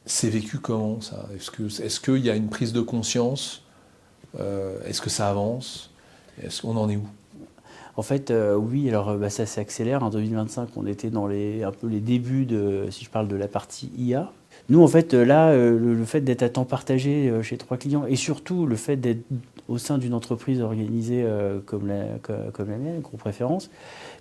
c'est vécu comment ça? Est-ce qu'il y a une prise de conscience? Est-ce que ça avance? On en est où? En fait, oui, alors ça s'accélère. En 2025, on était dans un peu les débuts si je parle de la partie IA. Nous, en fait, là, le fait d'être à temps partagé chez 3 clients, et surtout le fait d'être au sein d'une entreprise organisée comme la mienne, groupe préférence,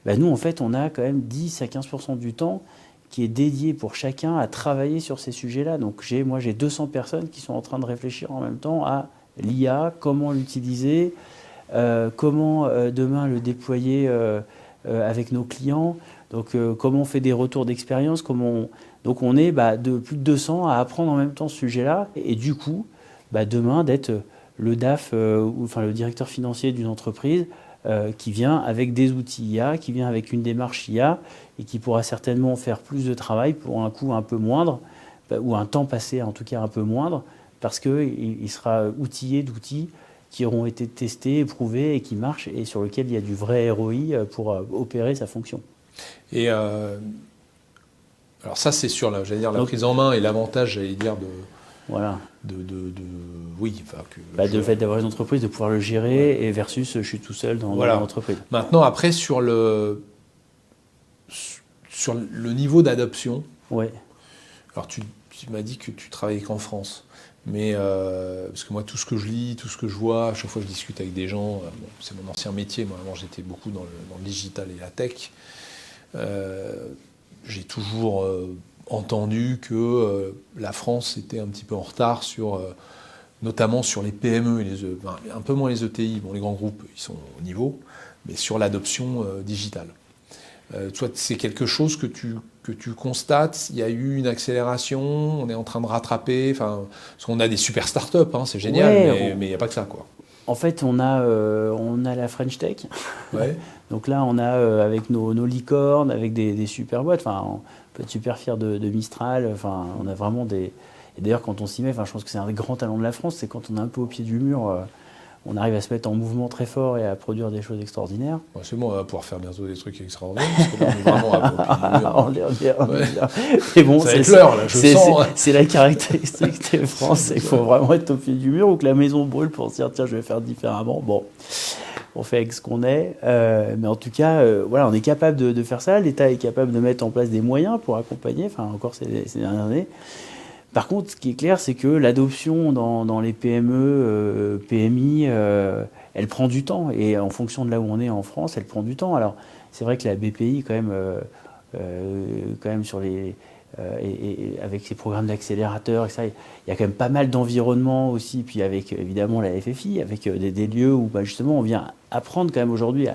nous, en fait, on a quand même 10 à 15% du temps qui est dédié pour chacun à travailler sur ces sujets-là. Donc, j'ai 200 personnes qui sont en train de réfléchir en même temps à l'IA, comment l'utiliser, comment demain le déployer avec nos clients, donc comment on fait des retours d'expérience, donc on est de plus de 200 à apprendre en même temps ce sujet-là, et du coup demain d'être le DAF enfin le directeur financier d'une entreprise qui vient avec des outils IA, qui vient avec une démarche IA et qui pourra certainement faire plus de travail pour un coût un peu moindre, ou un temps passé en tout cas un peu moindre, parce qu'il sera outillé d'outils qui auront été testés, éprouvés et qui marchent et sur lesquels il y a du vrai ROI pour opérer sa fonction. Et alors ça, c'est sur la prise en main et l'avantage, j'allais dire, voilà. Oui, le fait d'avoir une entreprise, de pouvoir le gérer, et versus je suis tout seul dans l'entreprise. Maintenant, après, sur le niveau d'adoption, alors tu m'as dit que tu travaillais qu'en France. Mais parce que moi, tout ce que je lis, tout ce que je vois, à chaque fois que je discute avec des gens, c'est mon ancien métier. Moi, avant, j'étais beaucoup dans le digital et la tech. J'ai toujours entendu que la France était un petit peu en retard notamment sur les PME et un peu moins les ETI. Bon, les grands groupes, ils sont au niveau, mais sur l'adoption digitale. Toi, c'est quelque chose que tu constates, il y a eu une accélération, on est en train de rattraper, parce qu'on a des super startups, c'est génial, mais il n'y a pas que ça, quoi. En fait, on a la French Tech. Ouais. Donc là, on a avec nos licornes, avec des super boîtes. On peut être super fiers de Mistral. On a vraiment des... Et d'ailleurs, quand on s'y met, je pense que c'est un des grands talents de la France, c'est quand on est un peu au pied du mur, on arrive à se mettre en mouvement très fort et à produire des choses extraordinaires. Ouais, c'est bon, on va pouvoir faire bientôt des trucs extraordinaires, parce que là, on est vraiment au pied du mur. Mais bon, ça va être l'heure, là, je sens. C'est la caractéristique des Français. Il faut vraiment être au pied du mur ou que la maison brûle pour se dire, tiens, je vais faire différemment. Bon, on fait avec ce qu'on est. Mais en tout cas, on est capable de faire ça. L'État est capable de mettre en place des moyens pour accompagner, encore ces dernières années. Par contre, ce qui est clair, c'est que l'adoption dans les PME, PMI, elle prend du temps. Et en fonction de là où on est en France, elle prend du temps. Alors, c'est vrai que la BPI, quand même sur les... et avec ses programmes d'accélérateurs, etc., il y a quand même pas mal d'environnements aussi. Puis avec, évidemment, la FFI, avec des lieux où, justement, on vient apprendre quand même aujourd'hui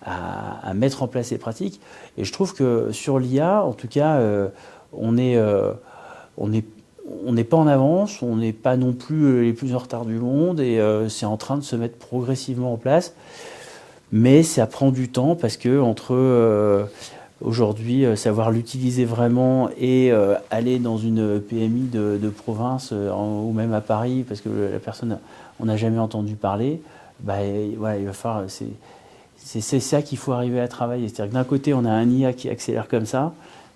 à mettre en place ces pratiques. Et je trouve que sur l'IA, en tout cas, on n'est pas en avance, on n'est pas non plus les plus en retard du monde et c'est en train de se mettre progressivement en place. Mais ça prend du temps parce que entre aujourd'hui savoir l'utiliser vraiment et aller dans une PMI de province ou même à Paris parce que la personne on n'a jamais entendu parler, il va falloir... C'est ça qu'il faut arriver à travailler. C'est-à-dire que d'un côté, on a un IA qui accélère comme ça,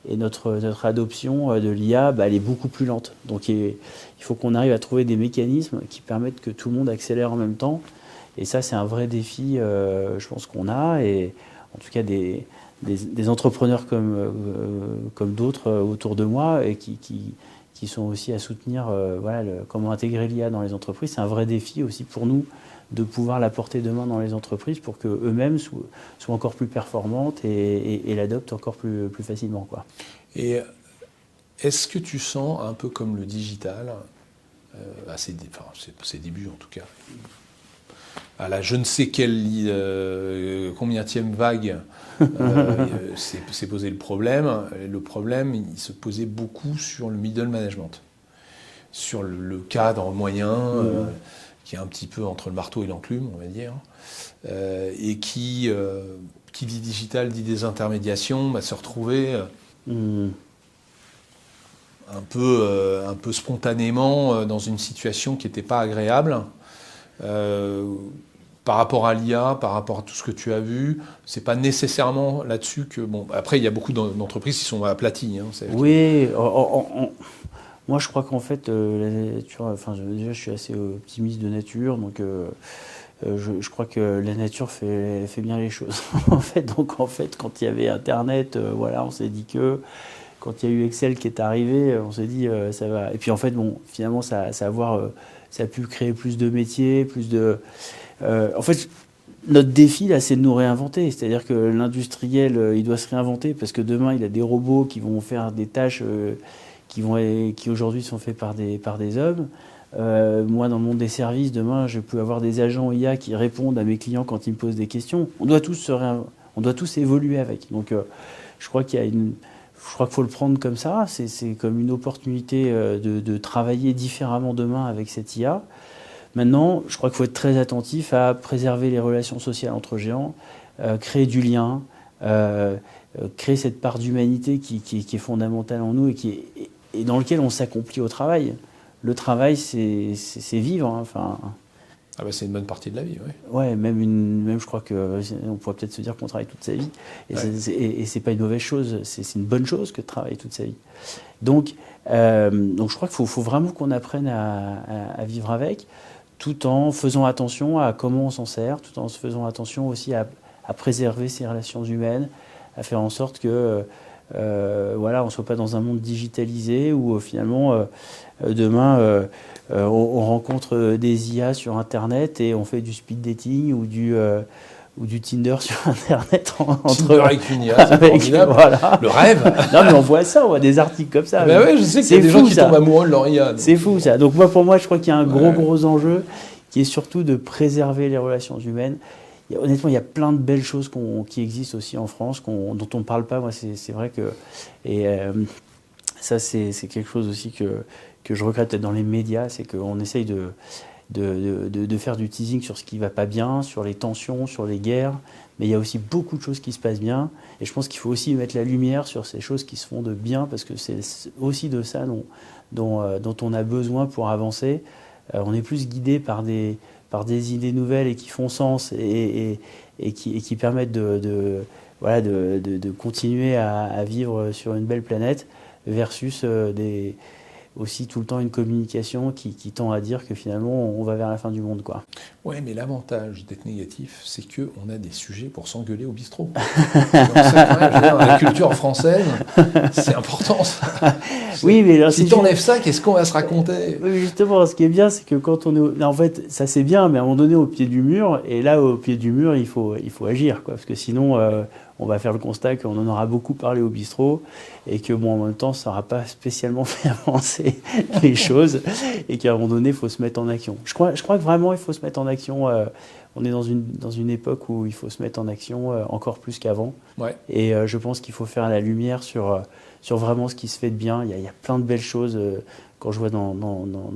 et notre adoption de l'IA, elle est beaucoup plus lente. Donc il faut qu'on arrive à trouver des mécanismes qui permettent que tout le monde accélère en même temps. Et ça, c'est un vrai défi, je pense qu'on a. Et en tout cas, des entrepreneurs comme d'autres autour de moi et qui sont aussi à soutenir comment intégrer l'IA dans les entreprises. C'est un vrai défi aussi pour nous de pouvoir la porter demain dans les entreprises pour qu'eux-mêmes soient encore plus performantes et l'adoptent encore plus facilement, quoi. Et est-ce que tu sens, un peu comme le digital, à ses débuts en tout cas, à la je ne sais quelle combienième vague s'est posé le problème. Le problème, il se posait beaucoup sur le middle management, sur le cadre moyen, qui est un petit peu entre le marteau et l'enclume, on va dire, et qui dit digital, dit désintermédiation, se retrouver un peu spontanément dans une situation qui n'était pas agréable. Par rapport à l'IA, par rapport à tout ce que tu as vu, c'est pas nécessairement là-dessus que... Bon, après, il y a beaucoup d'entreprises qui sont aplaties. Oui, moi je crois qu'en fait, la nature, déjà je suis assez optimiste de nature, donc je crois que la nature fait bien les choses. Donc en fait, quand il y avait Internet, on s'est dit que... Quand il y a eu Excel qui est arrivé, on s'est dit ça va. Et puis en fait, finalement, ça a pu créer plus de métiers, plus de... en fait, notre défi, là, c'est de nous réinventer. C'est-à-dire que l'industriel, il doit se réinventer parce que demain, il a des robots qui vont faire des tâches qui aujourd'hui sont faites par des hommes. Moi, dans le monde des services, demain, je peux avoir des agents IA qui répondent à mes clients quand ils me posent des questions. On doit tous évoluer avec. Donc, je crois qu'il faut le prendre comme ça. C'est comme une opportunité de travailler différemment demain avec cette IA. Maintenant, je crois qu'il faut être très attentif à préserver les relations sociales entre géants, créer du lien, créer cette part d'humanité qui est fondamentale en nous et et dans lequel on s'accomplit au travail. Le travail, c'est vivre. Hein, enfin. Ah bah c'est une bonne partie de la vie, oui. Ouais, même je crois qu'on pourrait peut-être se dire qu'on travaille toute sa vie. Et c'est pas une mauvaise chose, c'est une bonne chose que de travailler toute sa vie. Donc je crois qu'il faut vraiment qu'on apprenne à vivre avec, tout en faisant attention à comment on s'en sert, tout en se faisant attention aussi à préserver ses relations humaines, à faire en sorte que on ne soit pas dans un monde digitalisé où finalement demain on rencontre des IA sur Internet et on fait du speed dating ou du Tinder sur Internet Tinder avec une IA, c'est formidable. Voilà. Le rêve. Non mais on voit des articles comme ça. Ben ouais, je sais qu'il y a des gens qui tombent amoureux de leur IA. C'est fou ça. Donc pour moi, je crois qu'il y a un gros enjeu qui est surtout de préserver les relations humaines. Honnêtement, il y a plein de belles choses qui existent aussi en France, dont on ne parle pas. Moi, c'est vrai que... ça, c'est quelque chose aussi que je regrette peut-être dans les médias, c'est qu'on essaye de faire du teasing sur ce qui ne va pas bien, sur les tensions, sur les guerres, mais il y a aussi beaucoup de choses qui se passent bien, et je pense qu'il faut aussi mettre la lumière sur ces choses qui se font de bien, parce que c'est aussi de ça dont on a besoin pour avancer. On est plus guidé par des idées nouvelles et qui font sens et qui permettent de continuer à vivre sur une belle planète versus aussi tout le temps une communication qui tend à dire que finalement on va vers la fin du monde, quoi. Ouais, mais l'avantage d'être négatif, c'est qu'on a des sujets pour s'engueuler au bistrot. Donc ça, quand même, dans la culture française, c'est important ça. Oui, mais alors, si tu enlèves ça, qu'est-ce qu'on va se raconter? Oui, justement, ce qui est bien, c'est que quand on est... En fait, ça c'est bien, mais à un moment donné, au pied du mur, et là, au pied du mur, il faut agir, quoi, parce que sinon, on va faire le constat qu'on en aura beaucoup parlé au bistrot, et que, bon, en même temps, ça n'aura pas spécialement fait avancer les choses, et qu'à un moment donné, il faut se mettre en action. Je crois que vraiment, il faut se mettre en action. On est dans une époque où il faut se mettre en action encore plus qu'avant. Ouais. Et je pense qu'il faut faire la lumière sur vraiment ce qui se fait de bien. Il y a plein de belles choses quand je vois dans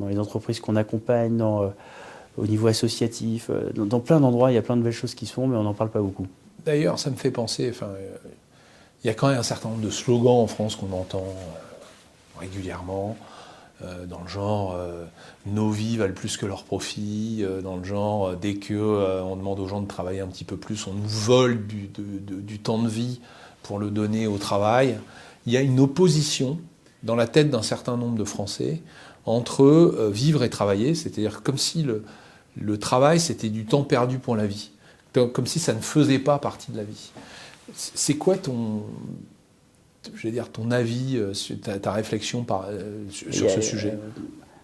les entreprises qu'on accompagne, au niveau associatif, dans plein d'endroits, il y a plein de belles choses qui se font, mais on n'en parle pas beaucoup. D'ailleurs, ça me fait penser, il y a quand même un certain nombre de slogans en France qu'on entend régulièrement, dans le genre nos vies valent plus que leurs profits, dans le genre dès qu'on demande aux gens de travailler un petit peu plus, on nous vole du temps de vie pour le donner au travail. Il y a une opposition dans la tête d'un certain nombre de Français entre vivre et travailler, c'est-à-dire comme si le travail c'était du temps perdu pour la vie, comme si ça ne faisait pas partie de la vie. C'est quoi ton avis, ta réflexion sur ce sujet?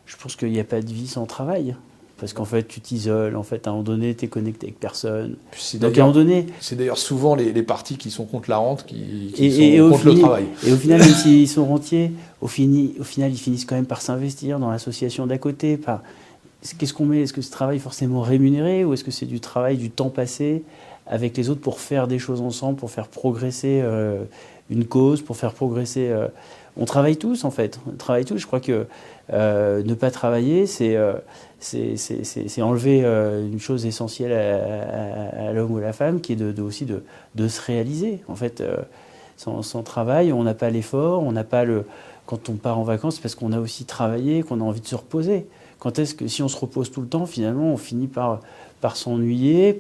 Je pense qu'il n'y a pas de vie sans travail. Parce qu'en fait, tu t'isoles, en fait, à un moment donné, tu es connecté avec personne. Donc, à un moment donné... C'est d'ailleurs souvent les partis qui sont contre la rente qui sont contre le travail. Et au final, même s'ils sont rentiers, au final, ils finissent quand même par s'investir dans l'association d'à côté. Qu'est-ce qu'on met? Est-ce que ce travail est forcément rémunéré ou est-ce que c'est du travail, du temps passé avec les autres pour faire des choses ensemble, pour faire progresser une cause, pour faire progresser... On travaille tous, en fait. On travaille tous. Je crois que ne pas travailler, c'est enlever une chose essentielle à l'homme ou à la femme, qui est aussi de se réaliser. En fait, sans travail, on n'a pas l'effort, on n'a pas le... Quand on part en vacances, c'est parce qu'on a aussi travaillé, qu'on a envie de se reposer. Quand est-ce que si on se repose tout le temps, finalement, on finit par s'ennuyer,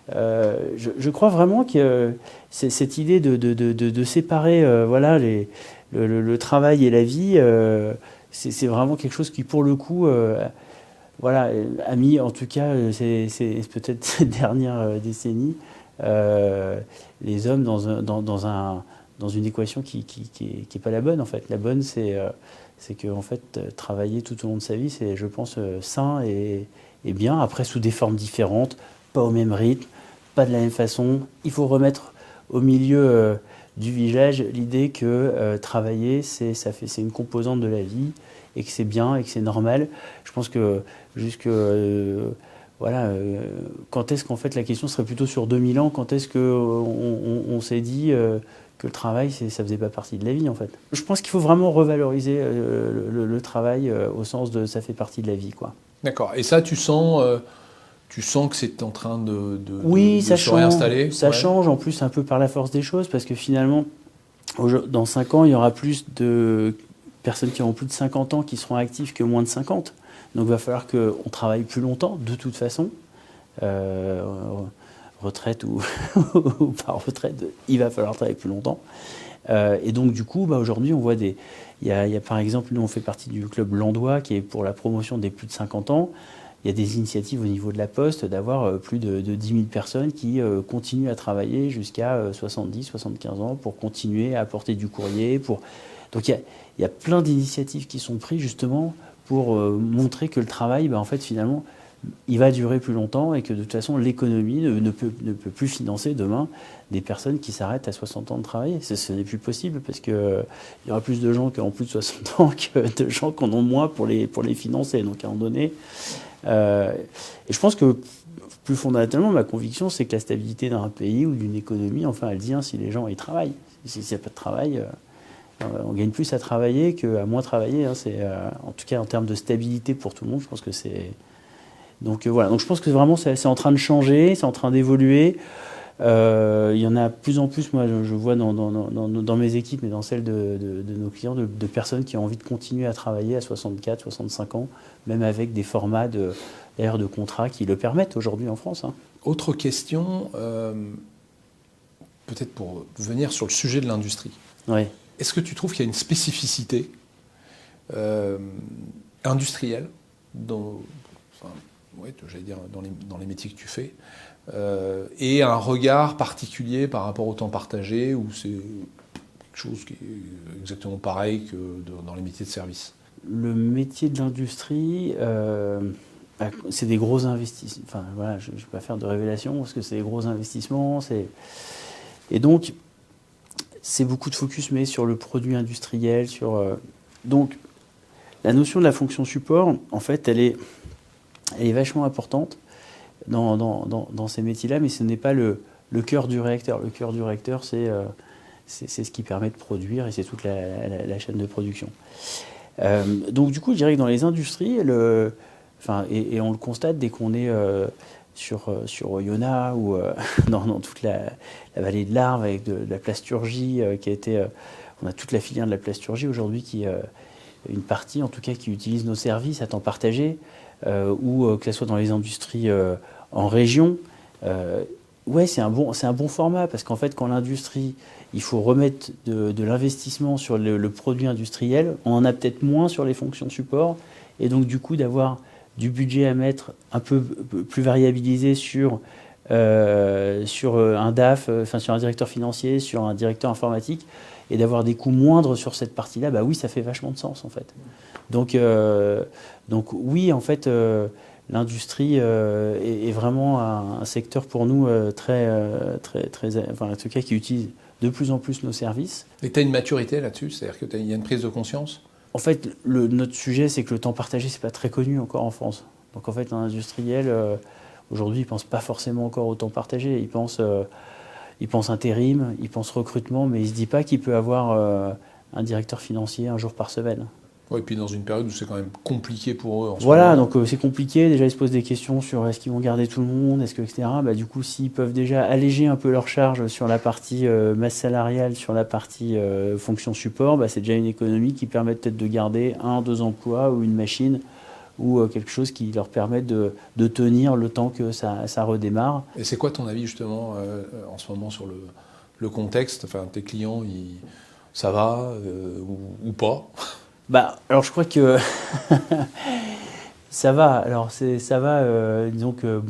je crois vraiment que cette idée de séparer le travail et la vie, c'est vraiment quelque chose qui, pour le coup, a mis, en tout cas, c'est peut-être cette dernière décennie, les hommes dans une équation qui est pas la bonne, en fait. La bonne, c'est que en fait, travailler tout au long de sa vie, c'est, je pense, sain et bien, après sous des formes différentes, pas au même rythme, pas de la même façon. Il faut remettre au milieu du village l'idée que travailler, c'est une composante de la vie et que c'est bien et que c'est normal. Je pense que quand est-ce qu'en fait la question serait plutôt sur 2000 ans, quand est-ce qu'on s'est dit que le travail, ça faisait pas partie de la vie, en fait. Je pense qu'il faut vraiment revaloriser le travail au sens de ça fait partie de la vie, quoi. D'accord. Et ça, tu sens que c'est en train de se réinstaller? Oui, ça change, en plus, un peu par la force des choses, parce que finalement, dans 5 ans, il y aura plus de personnes qui auront plus de 50 ans qui seront actives que moins de 50. Donc il va falloir qu'on travaille plus longtemps, de toute façon. Retraite ou, ou pas retraite, il va falloir travailler plus longtemps. Et donc du coup, aujourd'hui, on voit il y a par exemple, nous on fait partie du club Landois qui est pour la promotion des plus de 50 ans. Il y a des initiatives au niveau de la Poste d'avoir plus de 10 000 personnes qui continuent à travailler jusqu'à 70, 75 ans pour continuer à apporter du courrier. Donc il y a plein d'initiatives qui sont prises justement pour montrer que le travail, en fait, finalement, il va durer plus longtemps et que de toute façon, l'économie ne peut plus financer demain des personnes qui s'arrêtent à 60 ans de travail. Ce n'est plus possible parce qu'il y aura plus de gens qui auront plus de 60 ans que de gens qui en ont moins pour les financer. Donc à un moment donné... et je pense que plus fondamentalement, ma conviction, c'est que la stabilité d'un pays ou d'une économie, enfin, elle vient si les gens y travaillent. S'il n'y a pas de travail... on gagne plus à travailler qu'à moins travailler. En tout cas, en termes de stabilité pour tout le monde, je pense que c'est... Donc voilà, donc je pense que vraiment c'est en train de changer, c'est en train d'évoluer. Il y en a de plus en plus, moi je vois dans mes équipes, mais dans celles de nos clients, de personnes qui ont envie de continuer à travailler à 64, 65 ans, même avec des formats de contrat qui le permettent aujourd'hui en France. Autre question, peut-être pour venir sur le sujet de l'industrie. Oui. Est-ce que tu trouves qu'il y a une spécificité industrielle j'allais dire dans les métiers que tu fais, et un regard particulier par rapport au temps partagé, ou c'est quelque chose qui est exactement pareil que dans les métiers de service? Le métier de l'industrie, c'est des gros investissements. Enfin, voilà, je ne vais pas faire de révélation parce que c'est des gros investissements. Et donc, c'est beaucoup de focus, mais sur le produit industriel. Donc, la notion de la fonction support, en fait, elle est vachement importante dans ces métiers-là, mais ce n'est pas le cœur du réacteur. Le cœur du réacteur, c'est ce qui permet de produire et c'est toute la chaîne de production. Donc, du coup, je dirais que dans les industries, et on le constate dès qu'on est sur Oyonnax ou dans toute la vallée de l'Arve avec de la plasturgie qui a été... on a toute la filière de la plasturgie aujourd'hui qui une partie en tout cas qui utilise nos services à temps partagé ou que ce soit dans les industries en région. Ouais, c'est un bon format parce qu'en fait quand l'industrie, il faut remettre de l'investissement sur le produit industriel, on en a peut-être moins sur les fonctions support et donc du coup d'avoir du budget à mettre un peu plus variabilisé sur un DAF, sur un directeur financier, sur un directeur informatique, et d'avoir des coûts moindres sur cette partie-là, oui, ça fait vachement de sens en fait. Donc oui, en fait, l'industrie est vraiment un secteur pour nous très, en tout cas, qui utilise de plus en plus nos services. Et tu as une maturité là-dessus, c'est-à-dire qu'il y a une prise de conscience? En fait, notre sujet, c'est que le temps partagé, c'est pas très connu encore en France. Donc en fait, un industriel, aujourd'hui, il pense pas forcément encore au temps partagé. Il pense intérim, il pense recrutement, mais il se dit pas qu'il peut avoir un directeur financier un jour par semaine. Oui, et puis dans une période où c'est quand même compliqué pour eux. Voilà, donc c'est compliqué. Déjà, ils se posent des questions sur est-ce qu'ils vont garder tout le monde, etc. Du coup, s'ils peuvent déjà alléger un peu leur charge sur la partie masse salariale, sur la partie fonction support, c'est déjà une économie qui permet peut-être de garder 1-2 emplois ou une machine ou quelque chose qui leur permet de tenir le temps que ça redémarre. Et c'est quoi ton avis justement en ce moment sur le contexte? Enfin, tes clients, ça va ou pas? Alors je crois que ça va. Alors ça va. Disons que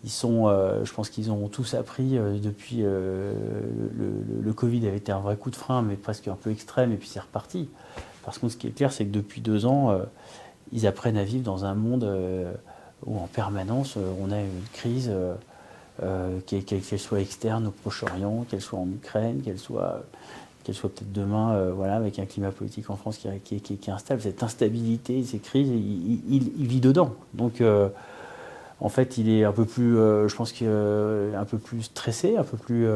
ils sont. Je pense qu'ils ont tous appris depuis le Covid avait été un vrai coup de frein, mais presque un peu extrême, et puis c'est reparti. Par contre, ce qui est clair, c'est que depuis 2 ans, ils apprennent à vivre dans un monde où en permanence on a une crise, qu'elle soit externe au Proche-Orient, qu'elle soit en Ukraine, qu'elle soit peut-être demain, avec un climat politique en France qui est instable. Cette instabilité, ces crises, il vit dedans. Donc, en fait, il est un peu plus, je pense un peu plus stressé, un peu plus.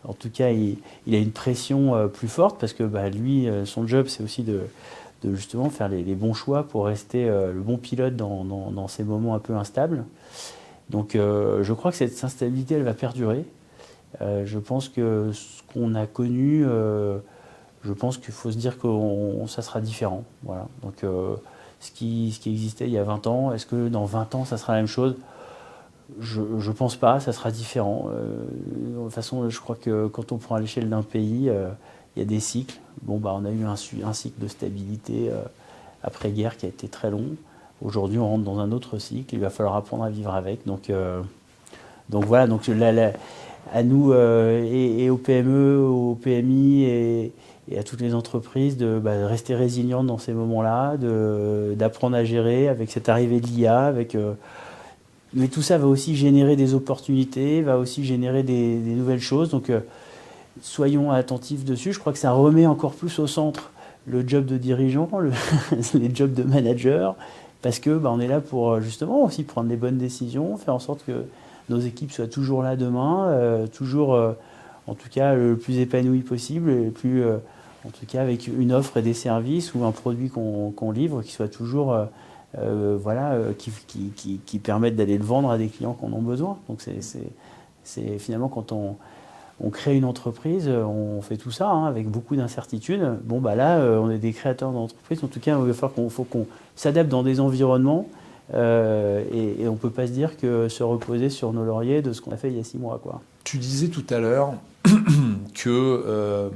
En tout cas, il a une pression plus forte parce que lui, son job, c'est aussi de justement faire les bons choix pour rester le bon pilote dans ces moments un peu instables. Donc, je crois que cette instabilité, elle va perdurer. Je pense que ce qu'on a connu je pense qu'il faut se dire que ça sera différent. Voilà. Donc, ce qui existait il y a 20 ans, est-ce que dans 20 ans, ça sera la même chose ? Je ne pense pas, ça sera différent. De toute façon, je crois que quand on prend à l'échelle d'un pays, il y a des cycles. Bon, on a eu un cycle de stabilité après-guerre qui a été très long. Aujourd'hui, on rentre dans un autre cycle. Il va falloir apprendre à vivre avec. Donc voilà, donc à nous et aux PME, aux PMI et à toutes les entreprises de rester résilientes dans ces moments-là, d'apprendre à gérer avec cette arrivée de l'IA, mais tout ça va aussi générer des opportunités, va aussi générer des nouvelles choses. Donc, soyons attentifs dessus. Je crois que ça remet encore plus au centre le job de dirigeant, les jobs de manager, parce que on est là pour justement aussi prendre les bonnes décisions, faire en sorte que nos équipes soient toujours là demain, toujours, en tout cas, le plus épanoui possible, et plus, en tout cas, avec une offre et des services ou un produit qu'on livre qui soit toujours... qui permettent d'aller le vendre à des clients qui en ont besoin. Donc c'est finalement quand on crée une entreprise, on fait tout ça avec beaucoup d'incertitudes. Là, on est des créateurs d'entreprise. En tout cas, il va falloir qu'on s'adapte dans des environnements et on ne peut pas se dire que se reposer sur nos lauriers de ce qu'on a fait il y a 6 mois. Quoi. Tu disais tout à l'heure que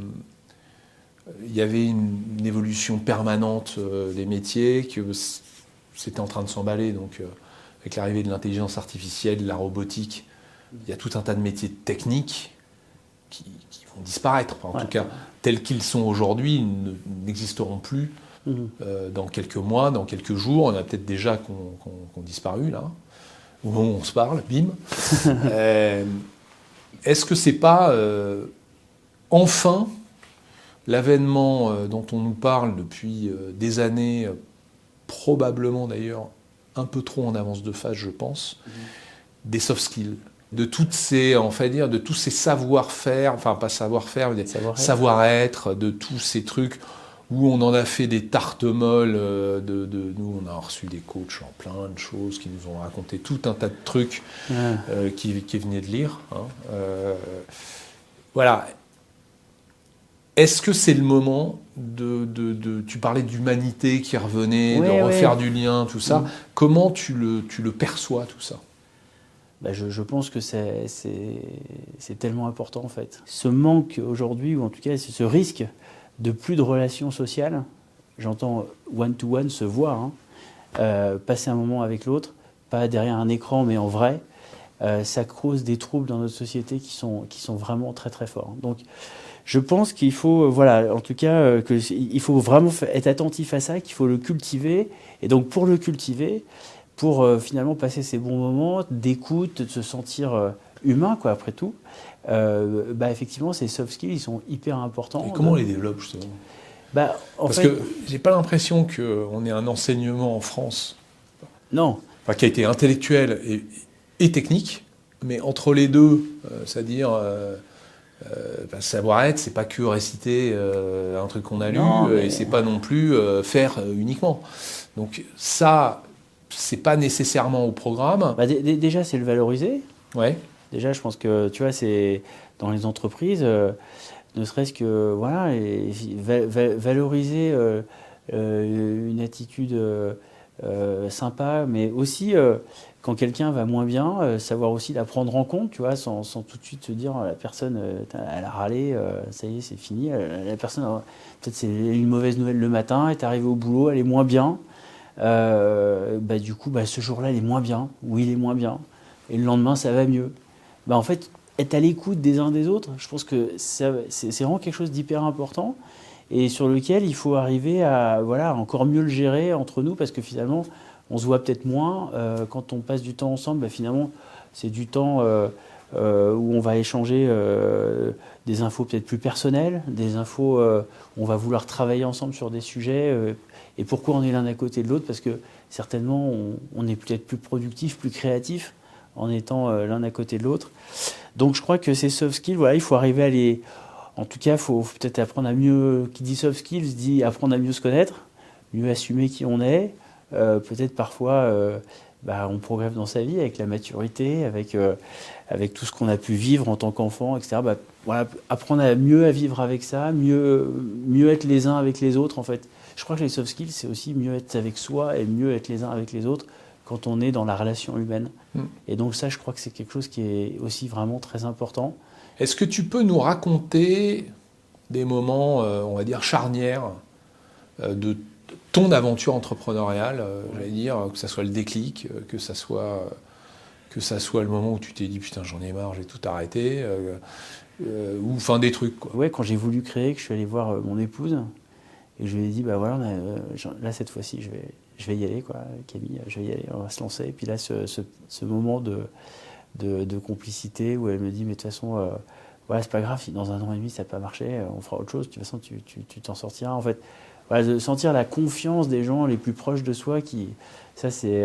il y avait une évolution permanente des métiers, que c'était en train de s'emballer, donc avec l'arrivée de l'intelligence artificielle, de la robotique, il y a tout un tas de métiers techniques qui vont disparaître. Enfin, en tout cas, tels qu'ils sont aujourd'hui, n'existeront plus dans quelques mois, dans quelques jours. On a peut-être déjà qu'on disparu, là, au moment où on se parle, bim. Est-ce que c'est pas enfin l'avènement dont on nous parle depuis des années, probablement d'ailleurs un peu trop en avance de phase, je pense, des soft skills, de toutes ces, de tous ces savoir-faire, enfin pas savoir-faire, mais savoir-être, de tous ces trucs où on en a fait des tartes molles, nous on a reçu des coachs en plein de choses qui nous ont raconté tout un tas de trucs qui venaient de lire. Voilà. Est-ce que c'est le moment tu parlais d'humanité qui revenait, de refaire du lien, tout ça. Comment tu le perçois, tout ça ? Je pense que c'est tellement important, en fait. Ce manque aujourd'hui, ou en tout cas ce risque de plus de relations sociales, j'entends one-to-one, se voir, passer un moment avec l'autre, pas derrière un écran, mais en vrai, ça cause des troubles dans notre société qui sont vraiment très très forts. Donc, je pense qu'il faut, en tout cas, il faut vraiment être attentif à ça, qu'il faut le cultiver. Et donc, pour le cultiver, pour finalement passer ces bons moments d'écoute, de se sentir humain, quoi, après tout, effectivement, ces soft skills, ils sont hyper importants. Et comment on les développe, justement ? Parce que j'ai pas l'impression qu'on ait un enseignement en France qui a été intellectuel et technique, mais entre les deux, c'est-à-dire... savoir-être, c'est pas que réciter un truc qu'on a lu, et c'est pas non plus faire uniquement. Donc ça, c'est pas nécessairement au programme. Déjà, c'est le valoriser. Ouais. Déjà, je pense que tu vois, c'est dans les entreprises, ne serait-ce que valoriser une attitude sympa, mais aussi quand quelqu'un va moins bien, savoir aussi la prendre en compte, tu vois, sans tout de suite se dire la personne, elle a râlé, ça y est, c'est fini. La personne, peut-être c'est une mauvaise nouvelle le matin, elle est arrivée au boulot, elle est moins bien. Du coup, ce jour-là, elle est moins bien, ou il est moins bien. Et le lendemain, ça va mieux. En fait, être à l'écoute des uns des autres, je pense que c'est vraiment quelque chose d'hyper important et sur lequel il faut arriver à encore mieux le gérer entre nous, parce que finalement, on se voit peut-être moins. Quand on passe du temps ensemble, finalement, c'est du temps où on va échanger des infos peut-être plus personnelles, des infos où on va vouloir travailler ensemble sur des sujets. Et pourquoi on est l'un à côté de l'autre ? Parce que certainement, on est peut-être plus productif, plus créatif en étant l'un à côté de l'autre. Donc je crois que ces soft skills, il faut arriver à les... En tout cas, il faut peut-être apprendre à mieux... Qui dit soft skills dit apprendre à mieux se connaître, mieux assumer qui on est, peut-être parfois on progresse dans sa vie avec la maturité, avec tout ce qu'on a pu vivre en tant qu'enfant, etc. Voilà, apprendre à mieux à vivre avec ça, mieux être les uns avec les autres, en fait. Je crois que les soft skills, c'est aussi mieux être avec soi et mieux être les uns avec les autres quand on est dans la relation humaine. Et donc ça, je crois que c'est quelque chose qui est aussi vraiment très important. Est-ce que tu peux nous raconter des moments, on va dire, charnières de ton aventure entrepreneuriale, j'allais dire, que ça soit le déclic, que ça soit le moment où tu t'es dit putain j'en ai marre, j'ai tout arrêté, ou enfin des trucs quoi. Ouais, quand j'ai voulu créer, que je suis allé voir mon épouse et je lui ai dit voilà, là cette fois-ci je vais y aller quoi, Camille, je vais y aller, on va se lancer. Et puis là ce moment de complicité où elle me dit mais de toute façon voilà, c'est pas grave si dans 1 an et demi ça n'a pas marché, on fera autre chose, de toute façon tu t'en sortiras. En fait, voilà, de sentir la confiance des gens les plus proches de soi, c'était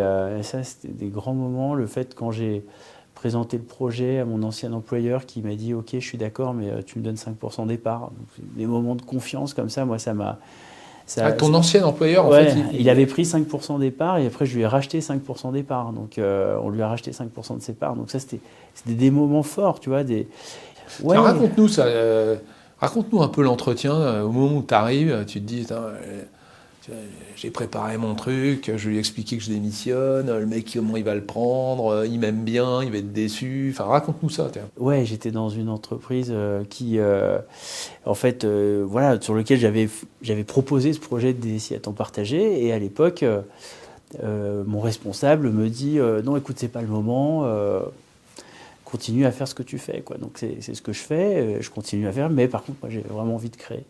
des grands moments. Le fait quand j'ai présenté le projet à mon ancien employeur qui m'a dit ok je suis d'accord mais tu me donnes 5% départ. Donc, des moments de confiance comme ça, moi ça m'a... ton ancien employeur en fait il avait pris 5% départ et après je lui ai racheté 5% départ. Donc on lui a racheté 5% de ses parts. Donc ça c'était des moments forts, tu vois. Ouais. Raconte-nous ça. Raconte-nous un peu l'entretien. Au moment où tu arrives, tu te dis j'ai préparé mon truc, je lui ai expliqué que je démissionne, le mec comment il va le prendre, il m'aime bien, il va être déçu. Enfin, raconte-nous ça. Ouais, j'étais dans une entreprise qui, en fait, voilà, sur lequel j'avais proposé ce projet de DSI à temps partagé. Et à l'époque, mon responsable me dit non, écoute, c'est pas le moment. Continue à faire ce que tu fais, quoi. Donc c'est ce que je fais, je continue à faire, mais par contre moi j'ai vraiment envie de créer.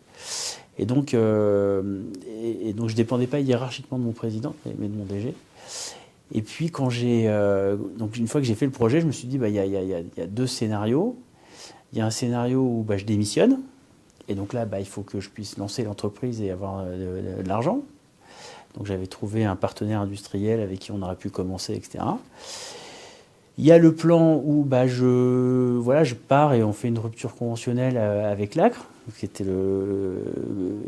Et donc je dépendais pas hiérarchiquement de mon président, mais de mon DG. Et puis quand donc une fois que j'ai fait le projet, je me suis dit il y a 2 scénarios. Il y a un scénario où je démissionne, et donc là il faut que je puisse lancer l'entreprise et avoir de l'argent. Donc j'avais trouvé un partenaire industriel avec qui on aurait pu commencer, etc. Il y a le plan où je pars et on fait une rupture conventionnelle avec l'ACRE, qui était le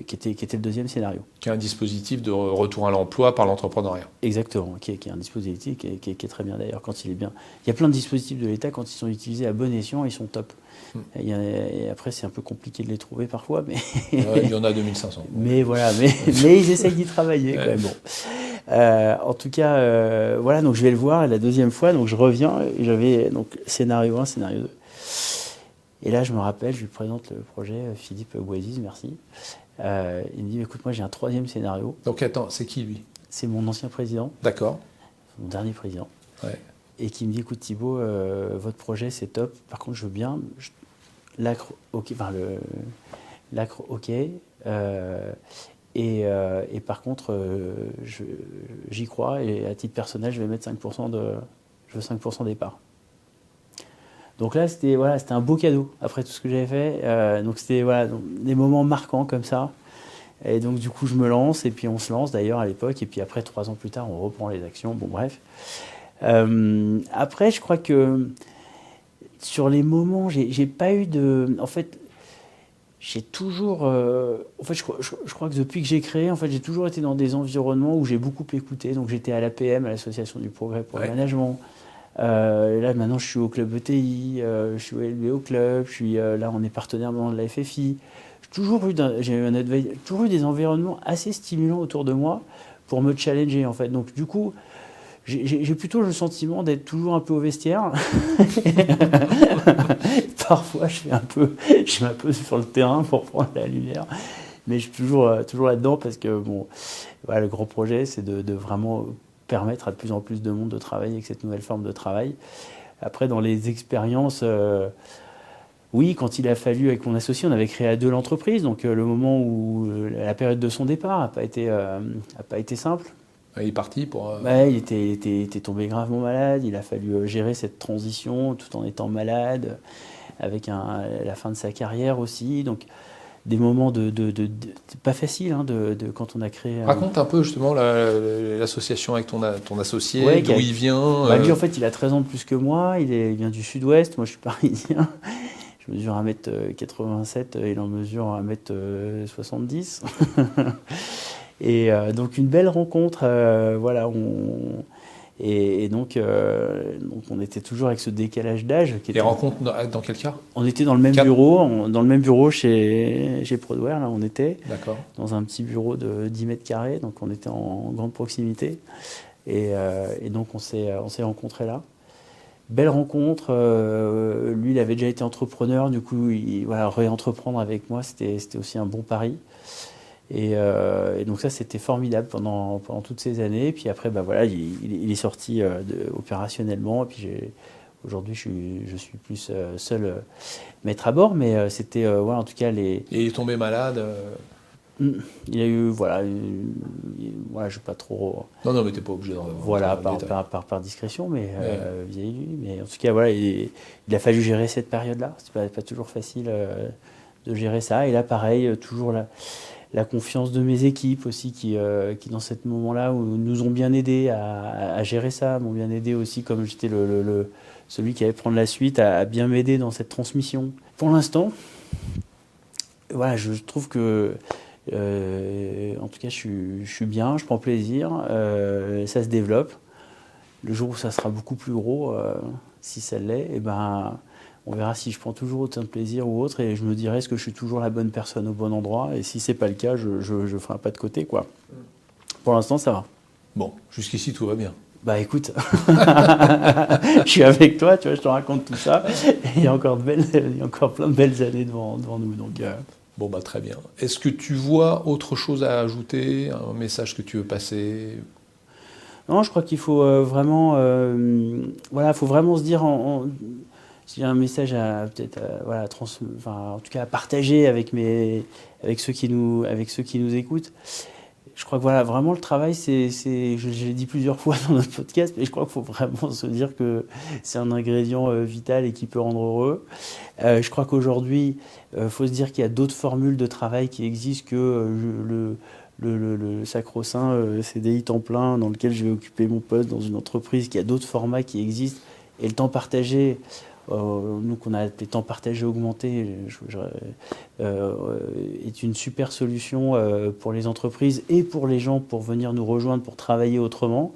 2e scénario. Qui est un dispositif de retour à l'emploi par l'entrepreneuriat. Exactement, qui est un dispositif qui est très bien d'ailleurs quand il est bien. Il y a plein de dispositifs de l'État, quand ils sont utilisés à bon escient, ils sont top. Et après, c'est un peu compliqué de les trouver parfois. Mais il y en a 2500. Mais voilà, mais ils essayent d'y travailler quand même. Bon. En tout cas, voilà, donc je vais le voir la 2e fois, donc je reviens, et j'avais donc scénario 1, scénario 2. Et là, je me rappelle, je lui présente le projet, Philippe Bouaziz, merci. Il me dit, écoute, moi j'ai un 3e scénario. Donc attends, c'est qui lui ? C'est mon ancien président. D'accord. Mon dernier président. Ouais. Et qui me dit, écoute Thibaut, votre projet c'est top, par contre je veux bien, l'ACRE, ok, l'ACRE, ok. Et par contre, j'y crois et à titre personnel, je vais mettre 5% je veux 5% des parts. Donc là, c'était un beau cadeau après tout ce que j'avais fait. Donc c'était des moments marquants comme ça. Et donc du coup, je me lance et puis on se lance d'ailleurs à l'époque. Et puis après, 3 ans plus tard, on reprend les actions. Bon, bref. Après, je crois que sur les moments, j'ai pas eu de... En fait, j'ai toujours... en fait, je crois que depuis que j'ai créé, en fait, j'ai toujours été dans des environnements où j'ai beaucoup écouté. Donc, j'étais à l'APM, à l'Association du Progrès pour le Management. Là, maintenant, je suis au club ETI, je suis élevé au club, là, on est partenaire de la FFI. J'ai toujours eu des environnements assez stimulants autour de moi pour me challenger, en fait. Donc, du coup, j'ai plutôt le sentiment d'être toujours un peu au vestiaire. Parfois, je suis un peu sur le terrain pour prendre la lumière. Mais je suis toujours là-dedans parce que le grand projet, c'est de vraiment permettre à de plus en plus de monde de travailler avec cette nouvelle forme de travail. Après, dans les expériences, oui, quand il a fallu, avec mon associé, on avait créé à 2 l'entreprise. Donc, le moment où la période de son départ n'a pas été simple. Il est parti pour... Il était tombé gravement malade. Il a fallu gérer cette transition tout en étant malade, avec la fin de sa carrière aussi. Donc, des moments pas faciles quand on a créé... Raconte un peu justement l'association avec ton associé, d'où il vient. Lui, en fait, il a 13 ans de plus que moi. Il vient du sud-ouest. Moi, je suis parisien. Je mesure 1m87, il en mesure 1m70. Et donc une belle rencontre, Et donc on était toujours avec ce décalage d'âge. Les rencontres dans quel cas? On était dans le même bureau chez Prodware, là on était. D'accord. Dans un petit bureau de 10 mètres carrés, donc on était en grande proximité. Et donc on s'est rencontrés là. Belle rencontre. Lui, il avait déjà été entrepreneur, du coup, réentreprendre avec moi, c'était aussi un bon pari. Et donc ça, c'était formidable pendant toutes ces années. Et puis après, il est sorti opérationnellement. Et puis aujourd'hui, je suis plus seul maître à bord. Mais c'était, en tout cas, Et il est tombé malade il a eu, je ne vais pas trop... Non, mais tu n'es pas obligé d'en par discrétion, mais vis-à-vis de lui. Mais en tout cas, il a fallu gérer cette période-là. C'est pas toujours facile de gérer ça. Et là, pareil, toujours la confiance de mes équipes aussi, qui dans ce moment-là, nous ont bien aidés à gérer ça, m'ont bien aidé aussi, comme j'étais celui qui allait prendre la suite, à bien m'aider dans cette transmission. Pour l'instant, je trouve que... en tout cas, je suis bien, je prends plaisir, ça se développe. Le jour où ça sera beaucoup plus gros, si ça l'est, on verra si je prends toujours autant de plaisir ou autre, et je me dirai est-ce que je suis toujours la bonne personne au bon endroit, et si c'est pas le cas, je ferai un pas de côté, quoi. Pour l'instant, ça va. Bon, jusqu'ici, tout va bien. Bah écoute, je suis avec toi, tu vois, je te raconte tout ça, et il y a encore plein de belles années devant nous, donc... Bon, très bien. Est-ce que tu vois autre chose à ajouter, un message que tu veux passer? Non, je crois qu'il faut vraiment se dire, s'il y a un message à peut-être, en tout cas à partager avec ceux qui nous écoutent. Je crois que vraiment le travail, je l'ai dit plusieurs fois dans notre podcast, mais je crois qu'il faut vraiment se dire que c'est un ingrédient vital et qui peut rendre heureux. Je crois qu'aujourd'hui, faut se dire qu'il y a d'autres formules de travail qui existent que le sacro-saint CDI temps plein dans lequel je vais occuper mon poste dans une entreprise, qu'il y a d'autres formats qui existent, et le temps partagé. Nous qu'on a appelé temps partagé augmenté est une super solution pour les entreprises et pour les gens pour venir nous rejoindre pour travailler autrement.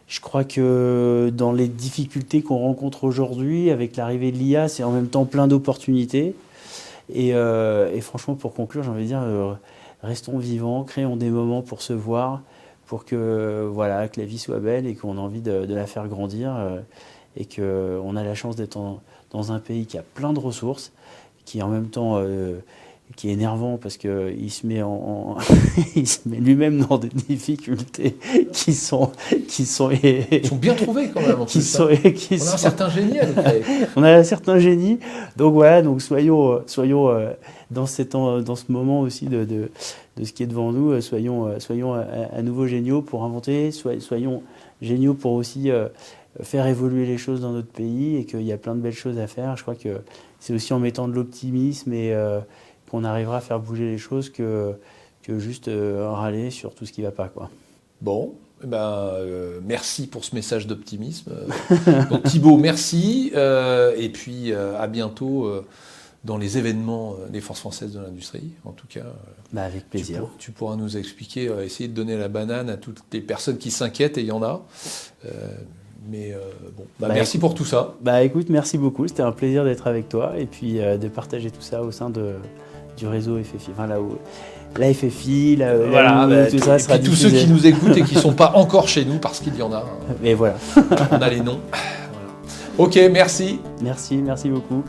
Je crois que dans les difficultés qu'on rencontre aujourd'hui avec l'arrivée de l'IA, c'est en même temps plein d'opportunités. Et franchement, pour conclure, j'ai envie de dire, restons vivants, créons des moments pour se voir, pour que la vie soit belle et qu'on a envie de la faire grandir. Et qu'on a la chance d'être dans un pays qui a plein de ressources, qui en même temps qui est énervant parce qu'il se met il se met lui-même dans des difficultés qui sont bien trouvées quand même. On a un certain génie à nous créer. On a un certain génie. Donc donc soyons dans ce moment aussi de ce qui est devant nous, soyons à nouveau géniaux pour inventer, soyons géniaux pour aussi faire évoluer les choses dans notre pays, et qu'il y a plein de belles choses à faire. Je crois que c'est aussi en mettant de l'optimisme et qu'on arrivera à faire bouger les choses que juste râler sur tout ce qui ne va pas, quoi. Bon, merci pour ce message d'optimisme. Donc Thibaut, merci, et puis à bientôt dans les événements des Forces françaises de l'industrie, en tout cas. Avec plaisir. Tu pourras nous expliquer, essayer de donner la banane à toutes les personnes qui s'inquiètent, et il y en a. Merci pour tout ça. Écoute, merci beaucoup. C'était un plaisir d'être avec toi et puis de partager tout ça au sein du réseau FFI. Enfin, la FFI, tout ça sera diffusé. Tous ceux qui nous écoutent et qui ne sont pas encore chez nous, parce qu'il y en a. Mais voilà. On a les noms. Voilà. Ok, merci. Merci beaucoup.